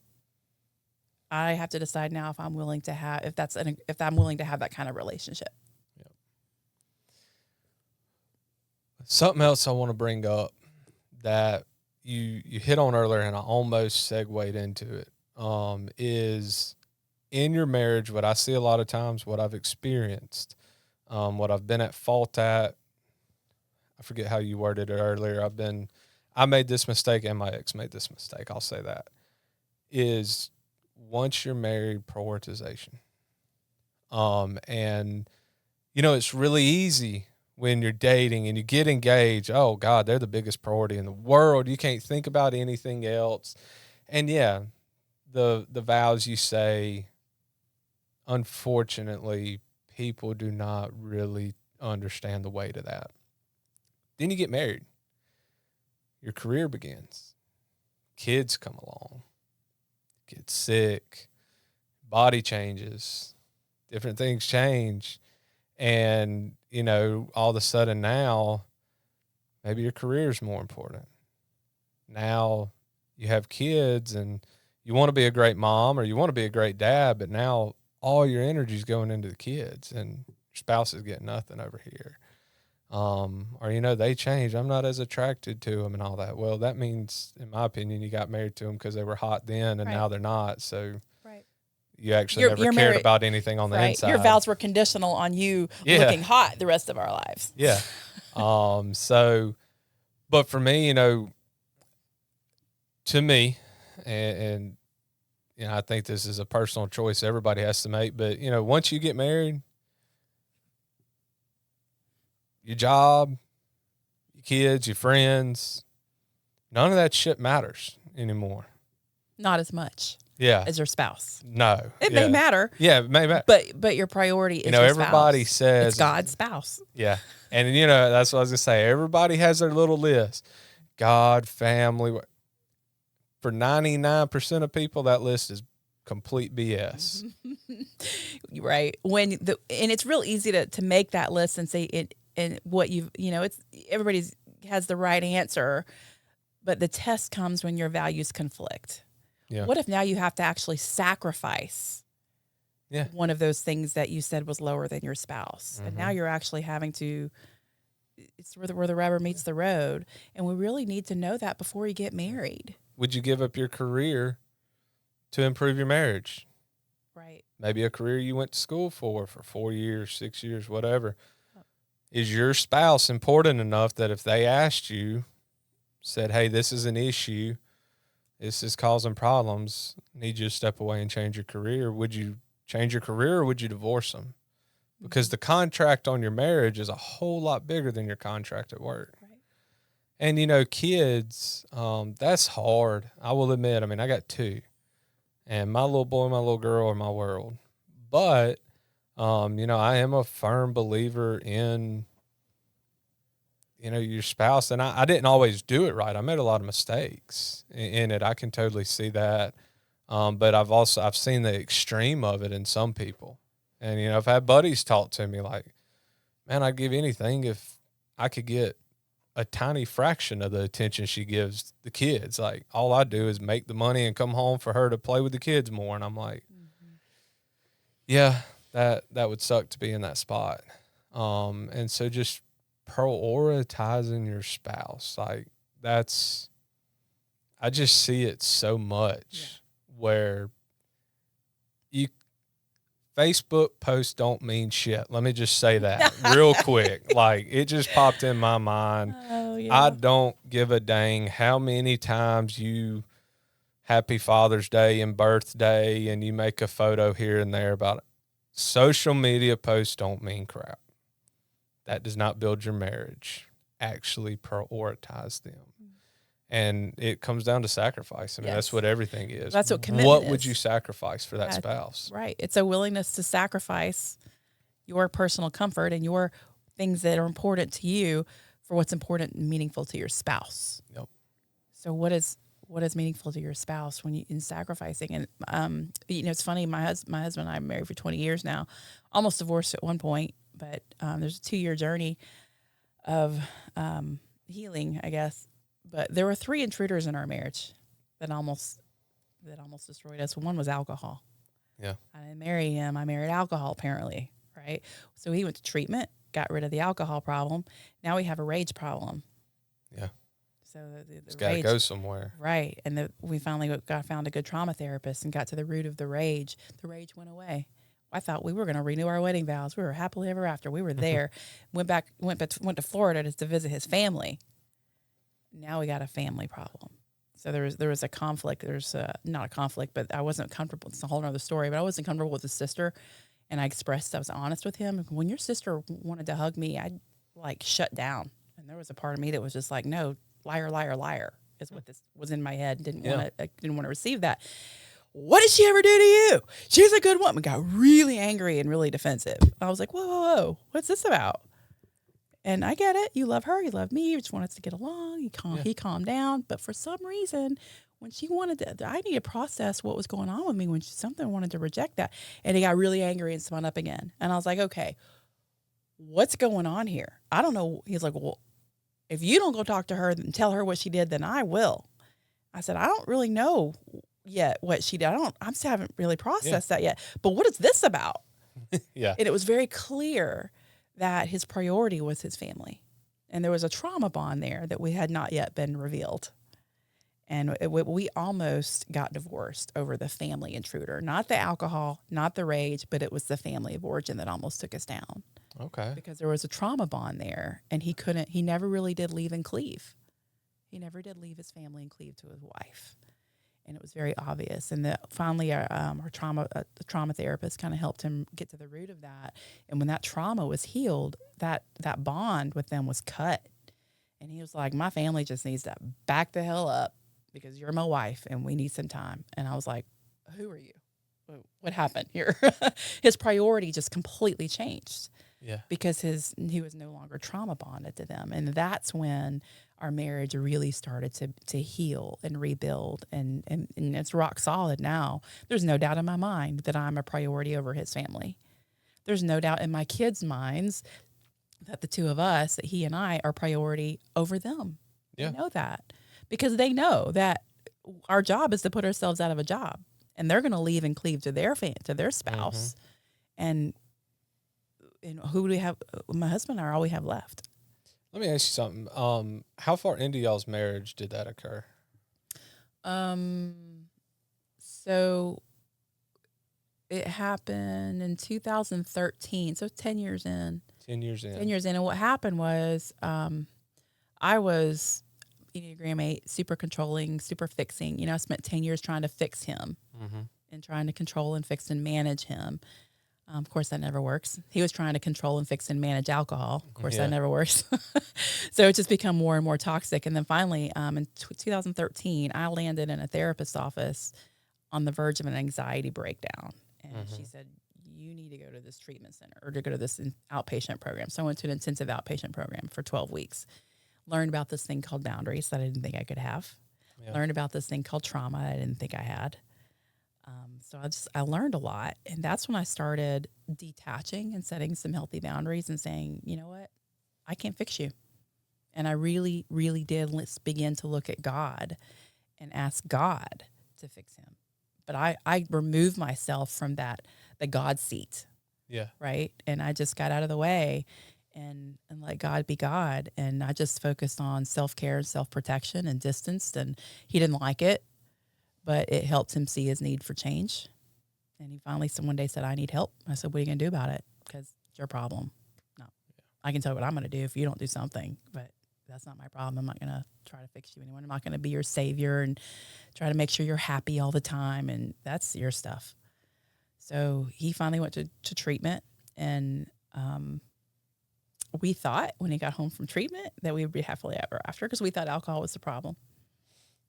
I have to decide now if I'm willing to have if I'm willing to have that kind of relationship. Yep. Something else I want to bring up that you hit on earlier, and I almost segued into it, is in your marriage, what I see a lot of times, what I've experienced, what I've been at fault at, I forget how you worded it earlier. I made this mistake and my ex made this mistake. I'll say that is once you're married, prioritization. And it's really easy when you're dating and you get engaged. Oh God, they're the biggest priority in the world. You can't think about anything else. And yeah, the vows you say, unfortunately, people do not really understand the weight of that. Then you get married. Your career begins. Kids come along. Get sick. Body changes. Different things change. And, all of a sudden now, maybe your career is more important. Now you have kids and you want to be a great mom or you want to be a great dad, but now all your energy is going into the kids and your spouse is getting nothing over here. Or, they change. I'm not as attracted to them and all that. Well, that means, in my opinion, you got married to them because they were hot then and now they're not. So you actually never cared about anything on the inside. Your vows were conditional on you looking hot the rest of our lives. Yeah. But for me, to me, and I think this is a personal choice everybody has to make, but, once you get married, your job, your kids, your friends. None of that shit matters anymore. Not as much Yeah. as your spouse. No. It may matter. Yeah, it may matter. But your priority is You know, your everybody spouse. says It's God's spouse. Yeah. And, you know, that's what I was going to say. Everybody has their little list. God, family. For 99% of people, that list is complete BS. Right. And it's real easy to make that list and say it, and what it's everybody's has the right answer, but the test comes when your values conflict. Yeah. What if now you have to actually sacrifice one of those things that you said was lower than your spouse? And now you're actually having to, it's where the rubber meets the road. And we really need to know that before you get married. Would you give up your career to improve your marriage? Right. Maybe a career you went to school for 4 years, 6 years, whatever. Is your spouse important enough that if they asked you, said, hey, this is an issue, this is causing problems, need you to step away and change your career, would you change your career or would you divorce them? Because the contract on your marriage is a whole lot bigger than your contract at work. Right. And, you know, kids, that's hard. I will admit, I mean, I got 2. And my little boy and my little girl are my world. But, you know, I am a firm believer in, you know, your spouse. And I didn't always do it right. I made a lot of mistakes in it. I can totally see that. But I've seen the extreme of it in some people. And, you know, I've had buddies talk to me like, man, I'd give anything if I could get a tiny fraction of the attention she gives the kids. Like, all I do is make the money and come home for her to play with the kids more. And I'm like, yeah, that would suck to be in that spot. And so just prioritizing your spouse, like I just see it so much where Facebook posts don't mean shit. Let me just say that real quick. Like, it just popped in my mind. Oh, yeah. I don't give a dang how many times you happy Father's Day and birthday and you make a photo here and there about it. Social media posts don't mean crap. That does not build your marriage. Actually prioritize them. And it comes down to sacrifice. I mean, that's what everything is. That's what commitment What is. would you sacrifice for that spouse? Right. It's a willingness to sacrifice your personal comfort and your things that are important to you for what's important and meaningful to your spouse. Yep. So what is meaningful to your spouse when you in sacrificing? And you know, it's funny. My husband and I are married for 20 years now, almost divorced at one point, but there's a 2-year journey of healing, I guess. But there were 3 intruders in our marriage that almost destroyed us. One was alcohol. Yeah. I didn't marry him. I married alcohol, apparently, right? So he went to treatment, got rid of the alcohol problem. Now we have a rage problem. Yeah. So it's got to go somewhere. Right. And we finally found a good trauma therapist and got to the root of the rage. The rage went away. I thought we were going to renew our wedding vows. We were happily ever after. We were there. went to Florida to visit his family. Now we got a family problem. So there was a conflict. There's not a conflict, but I wasn't comfortable. It's a whole other story, but I wasn't comfortable with his sister. And I was honest with him. When your sister wanted to hug me, I like shut down. And there was a part of me that was just like, no, liar, liar, liar is what this was in my head. Didn't want to receive that. What did she ever do to you? She's a good woman. Got really angry and really defensive. I was like, whoa, what's this about? And I get it. You love her. You love me. You just want us to get along. He calmed down. But for some reason, when she wanted to, I need to process what was going on with me when something wanted to reject that. And he got really angry and spun up again. And I was like, okay, what's going on here? I don't know. He's like, well, if you don't go talk to her and tell her what she did, then I will. I said, I don't really know yet what she did. I still haven't really processed that yet. But what is this about? Yeah. And it was very clear that his priority was his family. And there was a trauma bond there that we had not yet been revealed. And we almost got divorced over the family intruder, not the alcohol, not the rage, but it was the family of origin that almost took us down. Okay. Because there was a trauma bond there, and he never really did leave and cleave. He never did leave his family and cleave to his wife. And it was very obvious. And finally, our trauma therapist kind of helped him get to the root of that. And when that trauma was healed, that bond with them was cut. And he was like, my family just needs to back the hell up because you're my wife and we need some time. And I was like, who are you? What happened here? His priority just completely changed. Yeah. Because he was no longer trauma bonded to them. And that's when our marriage really started to heal and rebuild. And it's rock solid now. There's no doubt in my mind that I'm a priority over his family. There's no doubt in my kids' minds that the two of us, that he and I, are priority over them. Yeah. They know that because they know that our job is to put ourselves out of a job, and they're going to leave and cleave to their spouse. And who do we have? My husband and I are all we have left. Let me ask you something. How far into y'all's marriage did that occur? So it happened in 2013. So 10 years in. 10 years in. 10 years in. And what happened was I was Enneagram 8, super controlling, super fixing. You know, I spent 10 years trying to fix him and trying to control and fix and manage him. Of course, that never works. He was trying to control and fix and manage alcohol. Of course, that never works. So it just become more and more toxic. And then finally, in 2013, I landed in a therapist's office on the verge of an anxiety breakdown. And she said, you need to go to this treatment center or to go to this outpatient program. So I went to an intensive outpatient program for 12 weeks. Learned about this thing called boundaries that I didn't think I could have. Yeah. Learned about this thing called trauma I didn't think I had. So I learned a lot. And that's when I started detaching and setting some healthy boundaries and saying, you know what, I can't fix you. And I really, really did begin to look at God and ask God to fix him. But I removed myself from the God seat. Yeah. Right. And I just got out of the way and let God be God. And I just focused on self-care and self-protection and distanced. And he didn't like it, but it helped him see his need for change. And he finally one day said, I need help. I said, what are you going to do about it? Because it's your problem. No, I can tell you what I'm going to do if you don't do something, but that's not my problem. I'm not going to try to fix you anymore. I'm not going to be your savior and try to make sure you're happy all the time. And that's your stuff. So he finally went to treatment, and we thought when he got home from treatment that we would be happily ever after because we thought alcohol was the problem.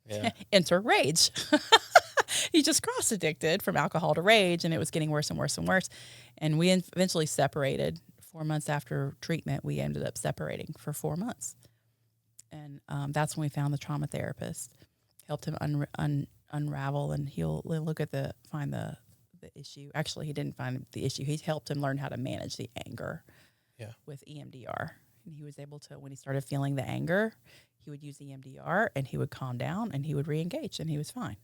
Yeah. Enter rage. He just cross-addicted from alcohol to rage, and it was getting worse and worse and worse. And we eventually separated. 4 months after treatment, we ended up separating for 4 months. And that's when we found the trauma therapist, helped him unravel and find the issue. Actually, he didn't find the issue. He helped him learn how to manage the anger with EMDR. And he was able to, when he started feeling the anger, he would use EMDR and he would calm down and he would re-engage and he was fine.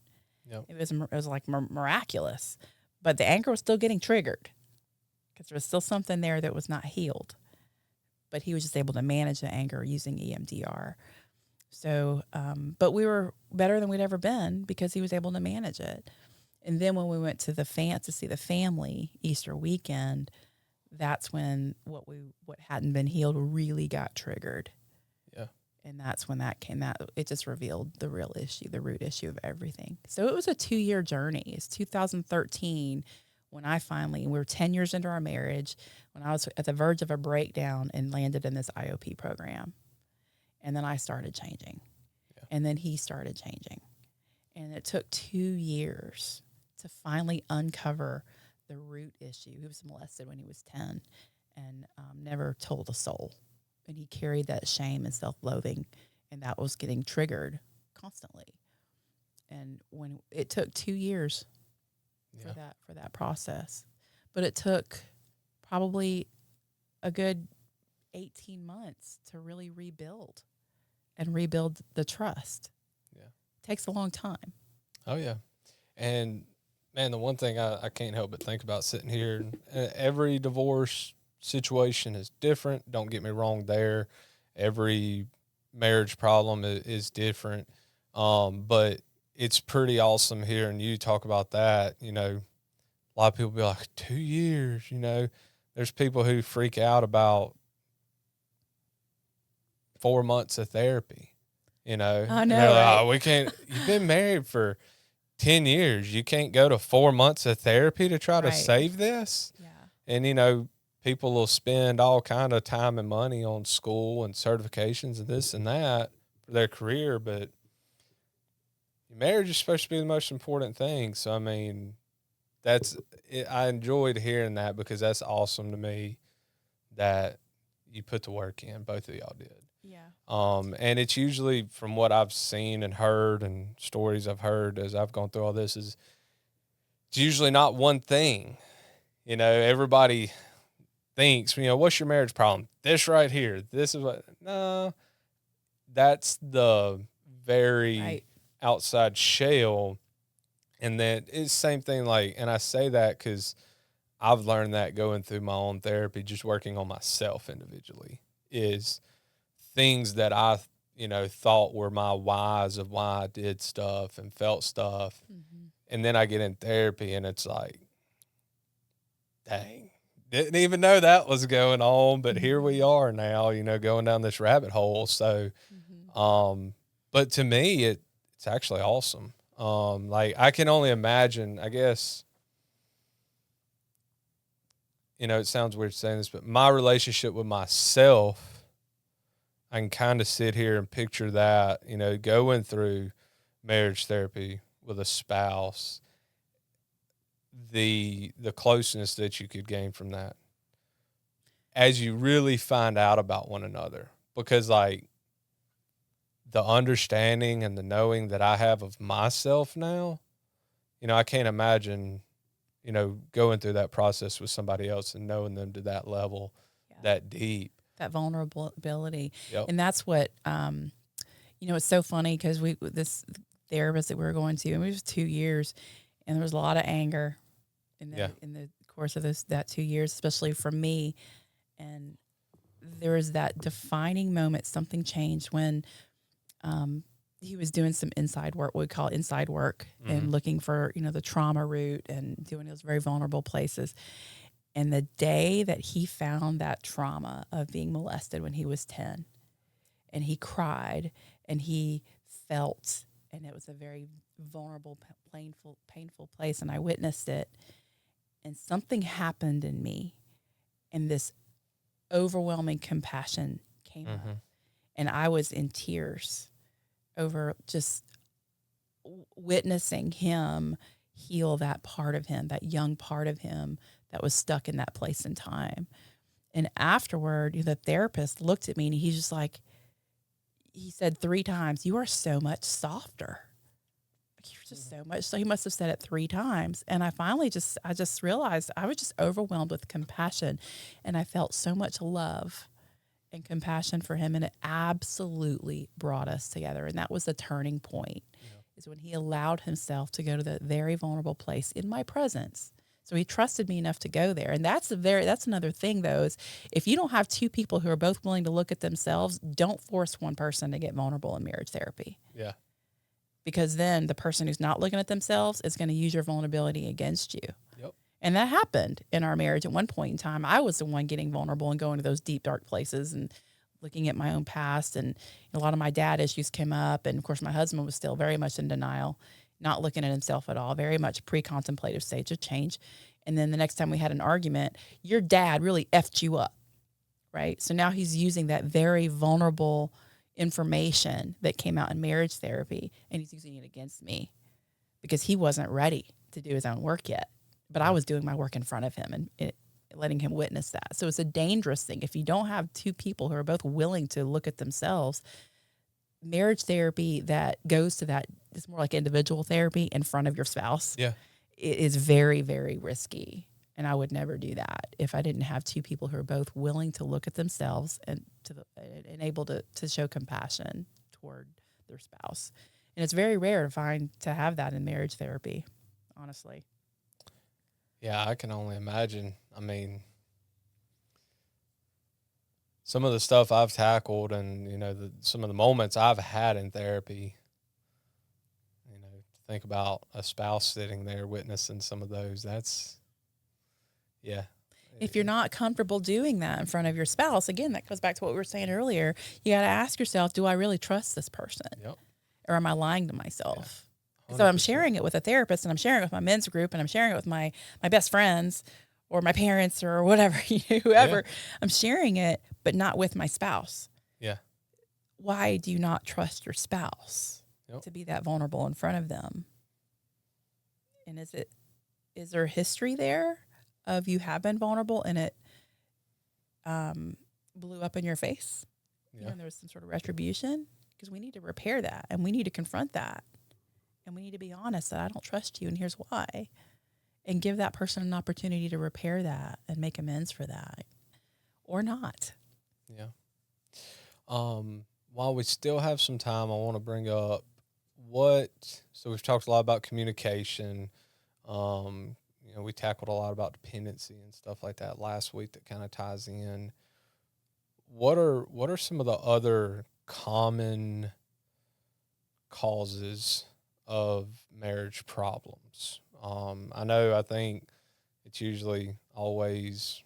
Yep. It was like miraculous. But the anger was still getting triggered because there was still something there that was not healed. But he was just able to manage the anger using EMDR. So, but we were better than we'd ever been because he was able to manage it. And then when we went to to see the family Easter weekend, that's when what hadn't been healed really got triggered. Yeah. And that's when it just revealed the real issue, the root issue of everything. So it was a 2-year journey. It's 2013 when we were 10 years into our marriage, when I was at the verge of a breakdown and landed in this IOP program. And then I started changing. Yeah. And then he started changing. And it took 2 years to finally uncover the root issue. He was molested when he was 10 and never told a soul. And he carried that shame and self-loathing, and that was getting triggered constantly. And when it took 2 years for that process, but it took probably a good 18 months to really rebuild the trust. Yeah. It takes a long time. Oh yeah. And man, the one thing I can't help but think about sitting here, every divorce situation is different. Don't get me wrong there. Every marriage problem is different. But it's pretty awesome hearing you talk about that. You know, a lot of people be like, 2 years, you know. There's people who freak out about 4 months of therapy, you know. I know. And they're like, oh, we can't, you've been married for 10 years. You can't go to 4 months of therapy to try to save this. Yeah. And, you know, people will spend all kind of time and money on school and certifications and this and that for their career, but marriage is supposed to be the most important thing. So, I mean, I enjoyed hearing that because that's awesome to me that you put the work in. Both of y'all did. Yeah. And it's usually from what I've seen and heard and stories I've heard as I've gone through all this is it's usually not one thing. You know, everybody thinks, what's your marriage problem? This right here. This is what, no, that's the very outside shell. And then it's the same thing, and I say that because I've learned that going through my own therapy, just working on myself individually, is things that I, thought were my whys of why I did stuff and felt stuff. Mm-hmm. And then I get in therapy and it's like, dang, didn't even know that was going on, but here we are now, going down this rabbit hole. So, but to me, it's actually awesome. I can only imagine, I guess, it sounds weird saying this, but my relationship with myself, I can kind of sit here and picture that, going through marriage therapy with a spouse, the closeness that you could gain from that as you really find out about one another. Because the understanding and the knowing that I have of myself now, I can't imagine, going through that process with somebody else and knowing them to that level, that deep. That vulnerability. Yep. And that's what, it's so funny because this therapist that we were going to, and it was 2 years, and there was a lot of anger in the course of that 2 years, especially from me. And there was that defining moment, something changed when he was doing some inside work, what we call inside work, mm-hmm. and looking for, the trauma root and doing those very vulnerable places. And the day that he found that trauma of being molested when he was 10, and he cried and he felt, and it was a very vulnerable, painful place, and I witnessed it, and something happened in me, and this overwhelming compassion came mm-hmm. up, and I was in tears over just witnessing him heal that part of him, that young part of him that was stuck in that place and time. And afterward, the therapist looked at me and he's just like, he said 3 times, "You are so much softer. You're just so much." So he must have said it 3 times. And I finally I just realized I was just overwhelmed with compassion, and I felt so much love and compassion for him. And it absolutely brought us together. And that was the turning point, is when he allowed himself to go to the very vulnerable place in my presence. So he trusted me enough to go there. And that's another thing, though, is if you don't have 2 people who are both willing to look at themselves, don't force one person to get vulnerable in marriage therapy. Yeah. Because then the person who's not looking at themselves is going to use your vulnerability against you. Yep. And that happened in our marriage at one point in time. I was the one getting vulnerable and going to those deep, dark places and looking at my own past. And a lot of my dad issues came up. And, of course, my husband was still very much in denial, not looking at himself at all, very much pre-contemplative stage of change. And then the next time we had an argument, your dad really effed you up, right? So now he's using that very vulnerable information that came out in marriage therapy, and he's using it against me because he wasn't ready to do his own work yet. But I was doing my work in front of him and letting him witness that. So it's a dangerous thing. If you don't have 2 people who are both willing to look at themselves, marriage therapy that goes to that, it's more like individual therapy in front of your spouse. Yeah. It is very, very risky. And I would never do that if I didn't have 2 people who are both willing to look at themselves and able to show compassion toward their spouse. And it's very rare to have that in marriage therapy, honestly. Yeah, I can only imagine. I mean, some of the stuff I've tackled and, some of the moments I've had in therapy, think about a spouse sitting there witnessing some of those. That's, yeah. If you're not comfortable doing that in front of your spouse, again, that goes back to what we were saying earlier. You got to ask yourself, do I really trust this person? Yep. Or am I lying to myself? Yeah. So I'm sharing it with a therapist, and I'm sharing it with my men's group, and I'm sharing it with my best friends, or my parents or whatever, whoever. Yeah. I'm sharing it, but not with my spouse. Yeah. Why do you not trust your spouse Yep. to be that vulnerable in front of them? And is there history there of you have been vulnerable and it blew up in your face? Yeah. And there was some sort of retribution? Because we need to repair that, and we need to confront that, and we need to be honest that I don't trust you, and here's why, and give that person an opportunity to repair that and make amends for that, or not. Yeah. While we still have some time, I want to bring up so we've talked a lot about communication. We tackled a lot about dependency and stuff like that last week that kind of ties in. What are some of the other common causes of marriage problems? I think it's usually always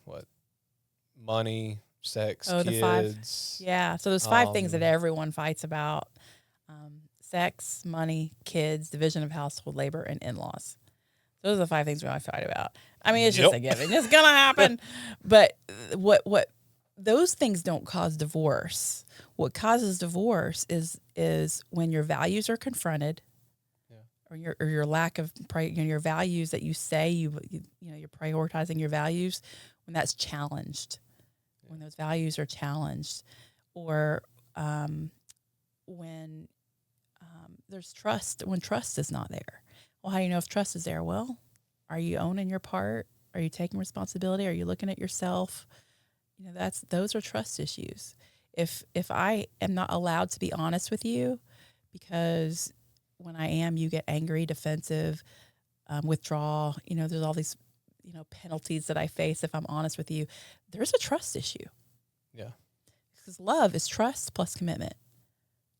money, sex, Oh, kids. the five. Yeah. So there's 5 things that everyone fights about: sex, money, kids, division of household labor, and in-laws. Those are the 5 things we always fight about. I mean, it's just a given. It's gonna happen. But what those things don't cause divorce. What causes divorce is when your values are confronted, or your lack of your values that you say you're prioritizing your values, when that's challenged, when those values are challenged, or when there's trust, when trust is not there. Well, how do you know if trust is there? Well, are you owning your part? Are you taking responsibility? Are you looking at yourself? Those are trust issues. If I am not allowed to be honest with you, because when I am, you get angry, defensive, withdraw. There's all these penalties that I face if I'm honest with you. There's a trust issue. Yeah. Because love is trust plus commitment.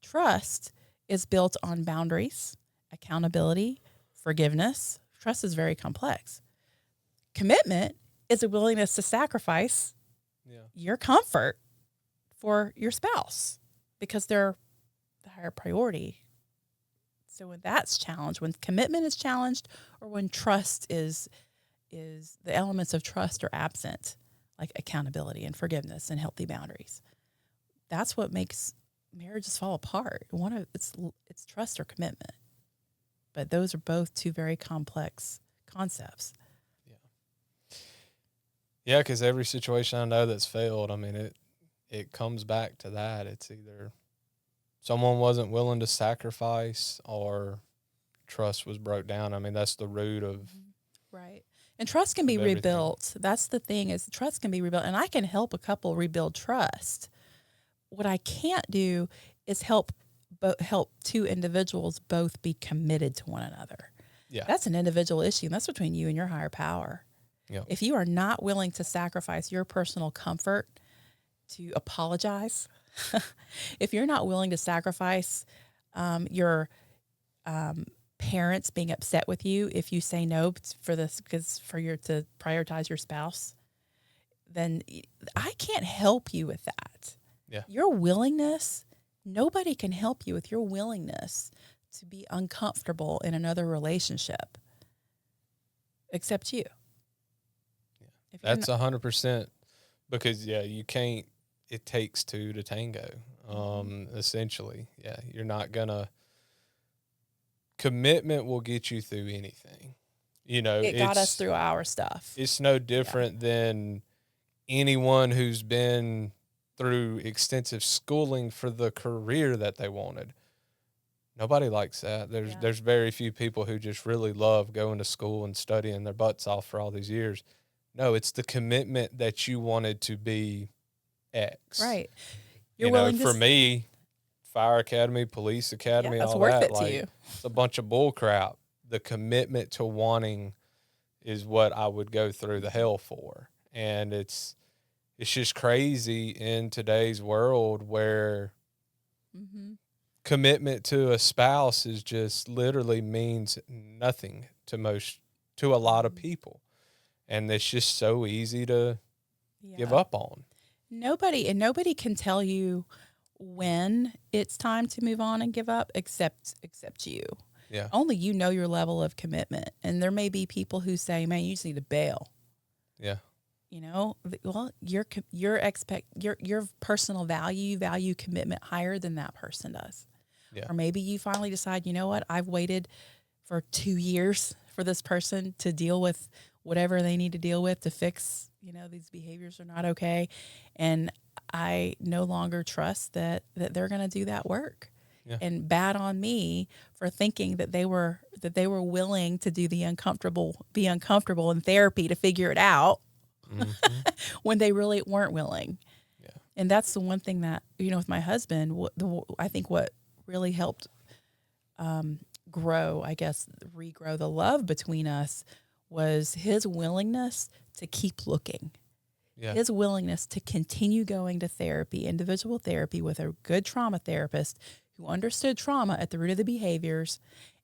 Trust is built on boundaries, accountability, forgiveness. Trust is very complex. Commitment is a willingness to sacrifice your comfort for your spouse because they're the higher priority. So when that's challenged, when commitment is challenged, or when trust is the elements of trust are absent, like accountability and forgiveness and healthy boundaries, that's what makes marriages fall apart. It's trust or commitment. But those are both 2 very complex concepts. Yeah, because every situation I know that's failed, I mean, it comes back to that. It's either someone wasn't willing to sacrifice or trust was broke down. I mean, that's the root of... Right. And trust can be rebuilt. That's the thing, is trust can be rebuilt. And I can help a couple rebuild trust. What I can't do is help 2 individuals both be committed to one another. Yeah. That's an individual issue, and that's between you and your higher power. Yep. If you are not willing to sacrifice your personal comfort to apologize, if you're not willing to sacrifice your parents being upset with you if you say no to prioritize your spouse, then I can't help you with that. Yeah. Your willingness, nobody can help you with your willingness to be uncomfortable in another relationship except you. That's 100%, because you can't. It takes 2 to tango. Essentially, you're not gonna. Commitment will get you through anything. It got us through our stuff. It's no different than anyone who's been through extensive schooling for the career that they wanted. Nobody likes that. There's very few people who just really love going to school and studying their butts off for all these years. No, it's the commitment that you wanted to be X. Right. For me, fire academy, police academy, that's all worth that, it to you. It's a bunch of bull crap. The commitment to wanting is what I would go through the hell for. And it's just crazy in today's world where commitment to a spouse is just literally means nothing to a lot of people. And it's just so easy to give up on. Nobody can tell you when it's time to move on and give up except you. Yeah. Only you know your level of commitment. And there may be people who say, man, you just need to bail. Yeah. You know, well, your personal value commitment higher than that person does. Yeah. Or maybe you finally decide, you know what, I've waited for 2 years for this person to deal with whatever they need to deal with to fix, you know, these behaviors are not okay. And I no longer trust that they're going to do that work. Yeah. And bad on me for thinking that they were willing to do be uncomfortable in therapy to figure it out when they really weren't willing. Yeah. And that's the one thing that, you know, with my husband, I think what really helped regrow the love between us was his willingness to keep looking. Yeah. His willingness to continue going to therapy, individual therapy with a good trauma therapist who understood trauma at the root of the behaviors,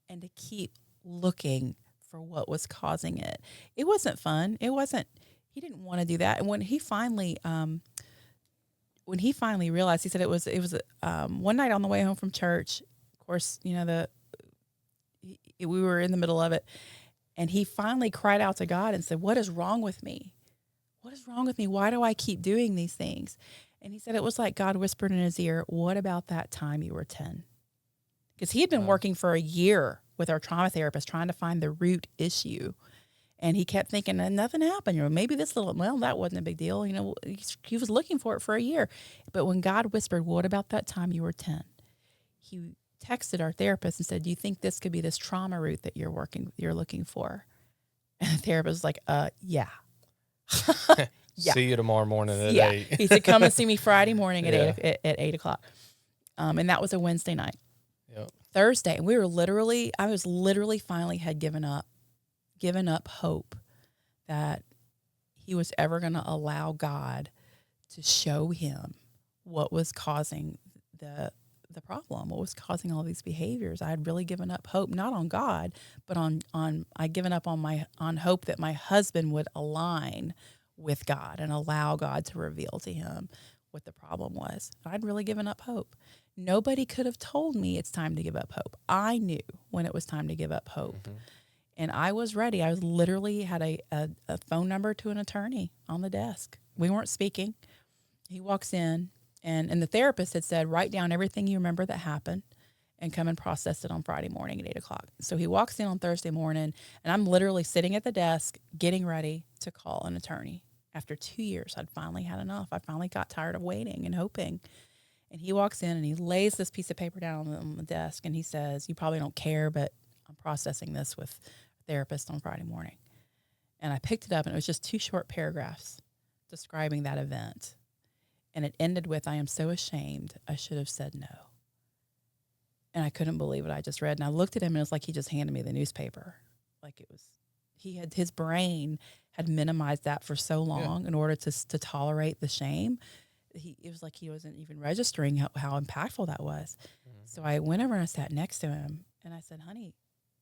and to keep looking for what was causing it. It wasn't fun. He didn't want to do that. And when he finally realized, he said it was one night on the way home from church. Of course, you know, we were in the middle of it, and he finally cried out to God and said, "What is wrong with me? What is wrong with me? Why do I keep doing these things?" And he said it was like God whispered in his ear, "What about that time you were 10?" Because he had been working for a year with our trauma therapist trying to find the root issue. And he kept thinking, and nothing happened. You know, maybe that wasn't a big deal. You know, he was looking for it for a year. But when God whispered, "What about that time you were 10?" He texted our therapist and said, "Do you think this could be this trauma root that you're looking for?" And the therapist was like, yeah. Yeah. See you tomorrow morning at 8. He said, "Come and see me Friday morning at Yeah. 8 o'clock." And that was a Wednesday night. Yep. Thursday, and I was literally finally had given up hope that he was ever going to allow God to show him what was causing the problem, what was causing all these behaviors. I had really given up hope, not on God, but I'd given up on hope that my husband would align with God and allow God to reveal to him what the problem was. I'd really given up hope. Nobody could have told me it's time to give up hope. I knew when it was time to give up hope. Mm-hmm. And I was ready. I was literally had a phone number to an attorney on the desk. We weren't speaking. He walks in, and the therapist had said, "Write down everything you remember that happened and come and process it on Friday morning at 8 o'clock." So he walks in on Thursday morning, and I'm literally sitting at the desk getting ready to call an attorney. After 2 years, I'd finally had enough. I finally got tired of waiting and hoping. And he walks in, and he lays this piece of paper down on the desk, and he says, "You probably don't care, but I'm processing this with therapist on Friday morning." And I picked it up, and it was just 2 short paragraphs describing that event. And it ended with, "I am so ashamed. I should have said no." And I couldn't believe what I just read. And I looked at him, and it was like he just handed me the newspaper. Like his brain had minimized that for so long in order to tolerate the shame. It was like he wasn't even registering how impactful that was. Mm-hmm. So I went over and I sat next to him, and I said, "Honey,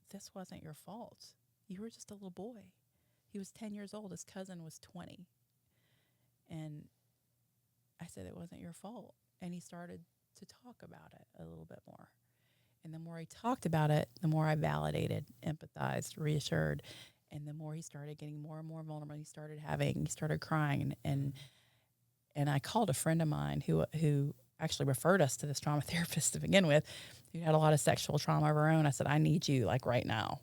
this wasn't your fault. You were just a little boy." He was 10 years old. His cousin was 20. And I said, "It wasn't your fault." And he started to talk about it a little bit more. And the more he talked about it, the more I validated, empathized, reassured. And the more he started getting more and more vulnerable. He started crying. And I called a friend of mine who actually referred us to this trauma therapist to begin with, who had a lot of sexual trauma of her own. I said, "I need you like right now."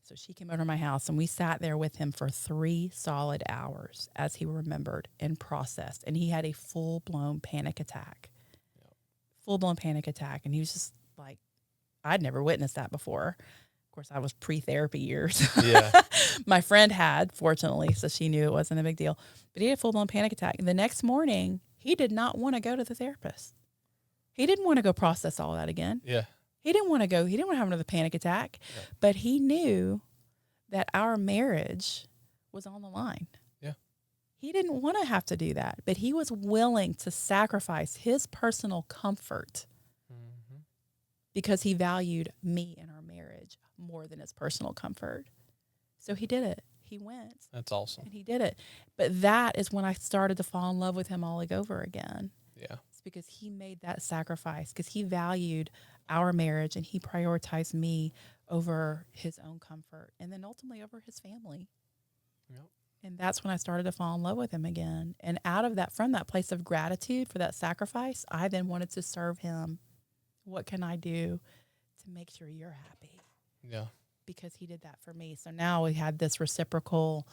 So she came over to my house, and we sat there with him for 3 solid hours as he remembered and processed. And he had a full-blown panic attack. Yep. Full-blown panic attack. And he was just like, I'd never witnessed that before. Of course, I was pre-therapy years. Yeah. My friend had, fortunately, so she knew it wasn't a big deal. But he had a full-blown panic attack. And the next morning, he did not want to go to the therapist. He didn't want to go process all that again. Yeah. He didn't want to go. He didn't want to have another panic attack. Yeah. But he knew that our marriage was on the line. Yeah. He didn't want to have to do that, but he was willing to sacrifice his personal comfort because he valued me and our marriage more than his personal comfort. So he did it. He went. That's awesome. And he did it. But that is when I started to fall in love with him all over again. Yeah. It's because he made that sacrifice, because he valued our marriage and he prioritized me over his own comfort and then ultimately over his family. Yep. And that's when I started to fall in love with him again. And from that place of gratitude for that sacrifice, I then wanted to serve him. What can I do to make sure you're happy? Yeah. Because he did that for me. So now we had this reciprocal,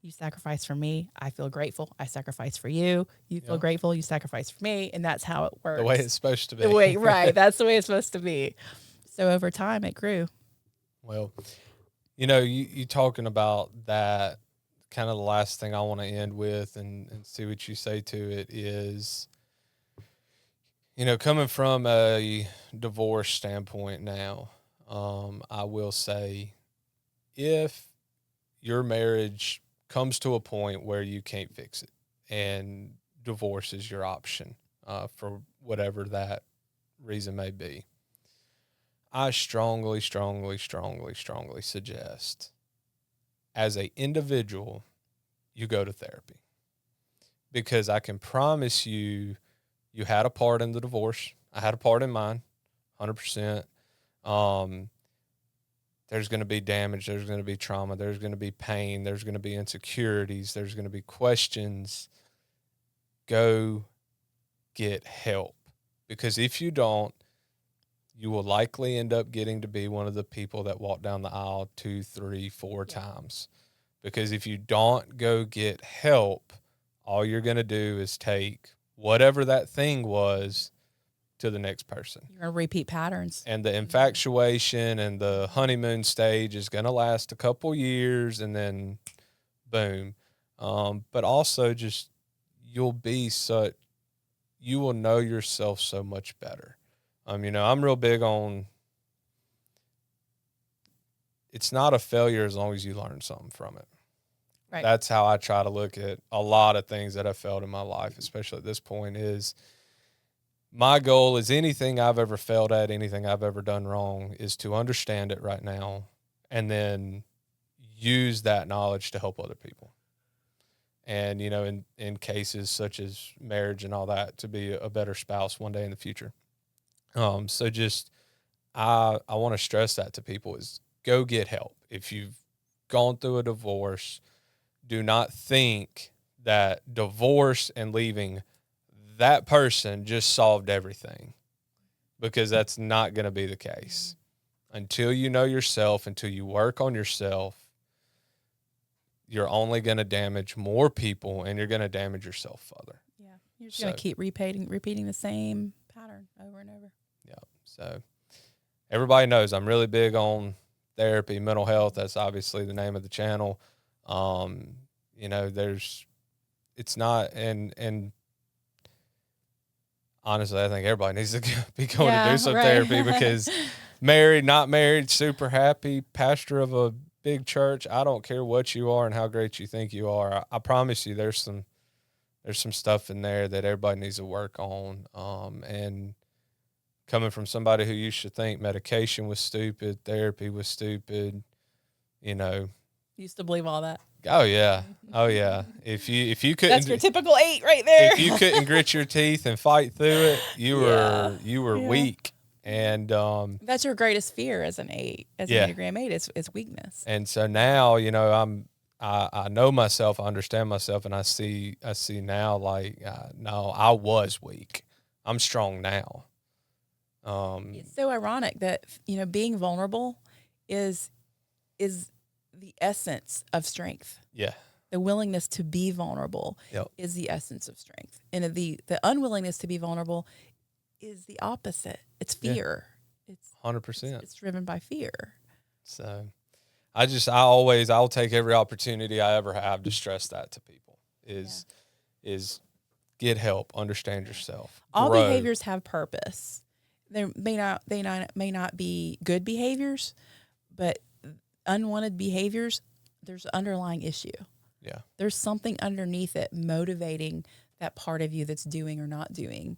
you sacrifice for me, I feel grateful. I sacrifice for you. You feel grateful, you sacrifice for me. And that's how it works. The way it's supposed to be. Right. That's the way it's supposed to be. So over time it grew. Well, you talking about that, kind of the last thing I want to end with and see what you say to it is, coming from a divorce standpoint now, I will say if your marriage comes to a point where you can't fix it and divorce is your option for whatever that reason may be, I strongly, strongly, strongly, strongly suggest as an individual, you go to therapy. Because I can promise you, you had a part in the divorce. I had a part in mine, 100%. There's going to be damage. There's going to be trauma. There's going to be pain. There's going to be insecurities. There's going to be questions. Go get help. Because if you don't, you will likely end up getting to be one of the people that walk down the aisle 2, 3, 4 times. Because if you don't go get help, all you're going to do is take whatever that thing was to the next person. You're going to repeat patterns. And the infatuation and the honeymoon stage is going to last a couple years and then boom. But also just you will know yourself so much better. I'm real big on it's not a failure as long as you learn something from it. Right. That's how I try to look at a lot of things that I've failed in my life, especially at this point, is my goal is anything I've ever failed at, anything I've ever done wrong, is to understand it right now and then use that knowledge to help other people. And, in cases such as marriage and all that, to be a better spouse one day in the future. So just, I want to stress that to people is go get help. If you've gone through a divorce, do not think that divorce and leaving that person just solved everything, because that's not going to be the case. Until you know yourself, until you work on yourself, you're only going to damage more people and you're going to damage yourself further. Yeah. You're just going to keep repeating the same pattern over and over. Yeah. So everybody knows I'm really big on therapy, mental health. That's obviously the name of the channel. It's not, and honestly, I think everybody needs to be going to do some therapy, because married, not married, super happy, pastor of a big church, I don't care what you are and how great you think you are. I promise you there's some stuff in there that everybody needs to work on. And coming from somebody who used to think medication was stupid, therapy was stupid, Used to believe all that. Oh yeah. If you couldn't, that's your typical 8 right there. If you couldn't grit your teeth and fight through it, you were weak. And that's your greatest fear as an 8, an Enneagram 8 is weakness. And so now, I know myself, I understand myself, and I see now no, I was weak. I'm strong now. It's so ironic that being vulnerable is the essence of strength. Yeah. The willingness to be vulnerable is the essence of strength. And the unwillingness to be vulnerable is the opposite. It's fear. Yeah. It's 100%. It's driven by fear. So I'll take every opportunity I ever have to stress that to people is get help, understand yourself. All grow. Behaviors have purpose. They may not be good behaviors, but unwanted behaviors, there's an underlying issue. Yeah. There's something underneath it motivating that part of you that's doing or not doing.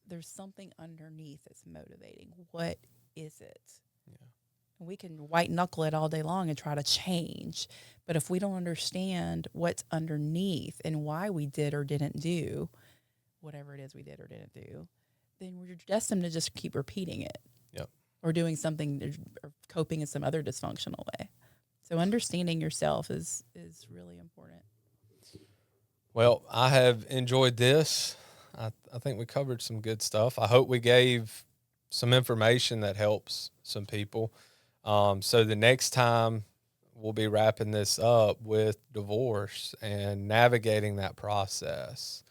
There's something underneath that's motivating. What is it? Yeah. We can white knuckle it all day long and try to change. But if we don't understand what's underneath and why we did or didn't do whatever it is we did or didn't do, then we're destined to just keep repeating it. Yep. Or doing something or coping in some other dysfunctional way. So understanding yourself is really important. Well, I have enjoyed this. I think we covered some good stuff. I hope we gave some information that helps some people. So the next time we'll be wrapping this up with divorce and navigating that process.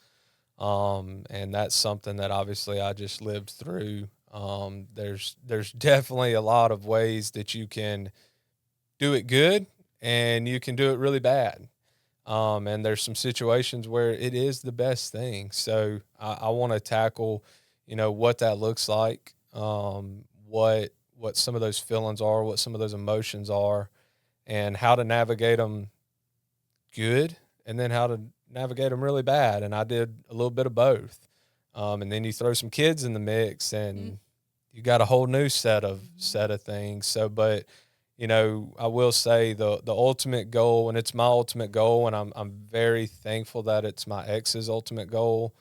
And that's something that obviously I just lived through. There's definitely a lot of ways that you can do it good and you can do it really bad. And there's some situations where it is the best thing. So I want to tackle, what that looks like, what some of those feelings are, what some of those emotions are, and how to navigate them good, and then how to navigate them really bad. And I did a little bit of both. And then you throw some kids in the mix, and you got a whole new set of things. So, but I will say the ultimate goal, and it's my ultimate goal, and I'm very thankful that it's my ex's ultimate goal,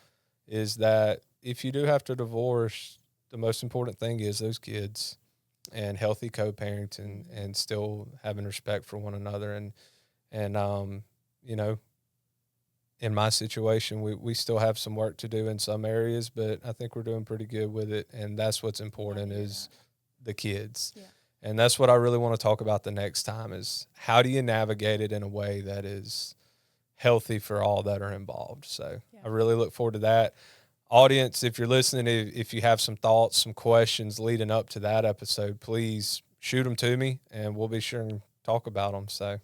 is that if you do have to divorce, the most important thing is those kids and healthy co-parenting and still having respect for one another. And in my situation, we still have some work to do in some areas, but I think we're doing pretty good with it. And that's what's important is the kids. Yeah. And that's what I really want to talk about the next time is how do you navigate it in a way that is healthy for all that are involved. So I really look forward to that. Audience, if you're listening, if you have some thoughts, some questions leading up to that episode, please shoot them to me and we'll be sure and talk about them. So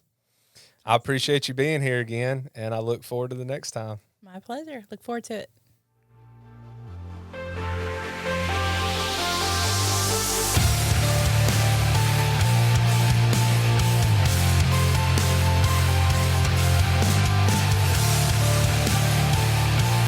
I appreciate you being here again, and I look forward to the next time. My pleasure. Look forward to it.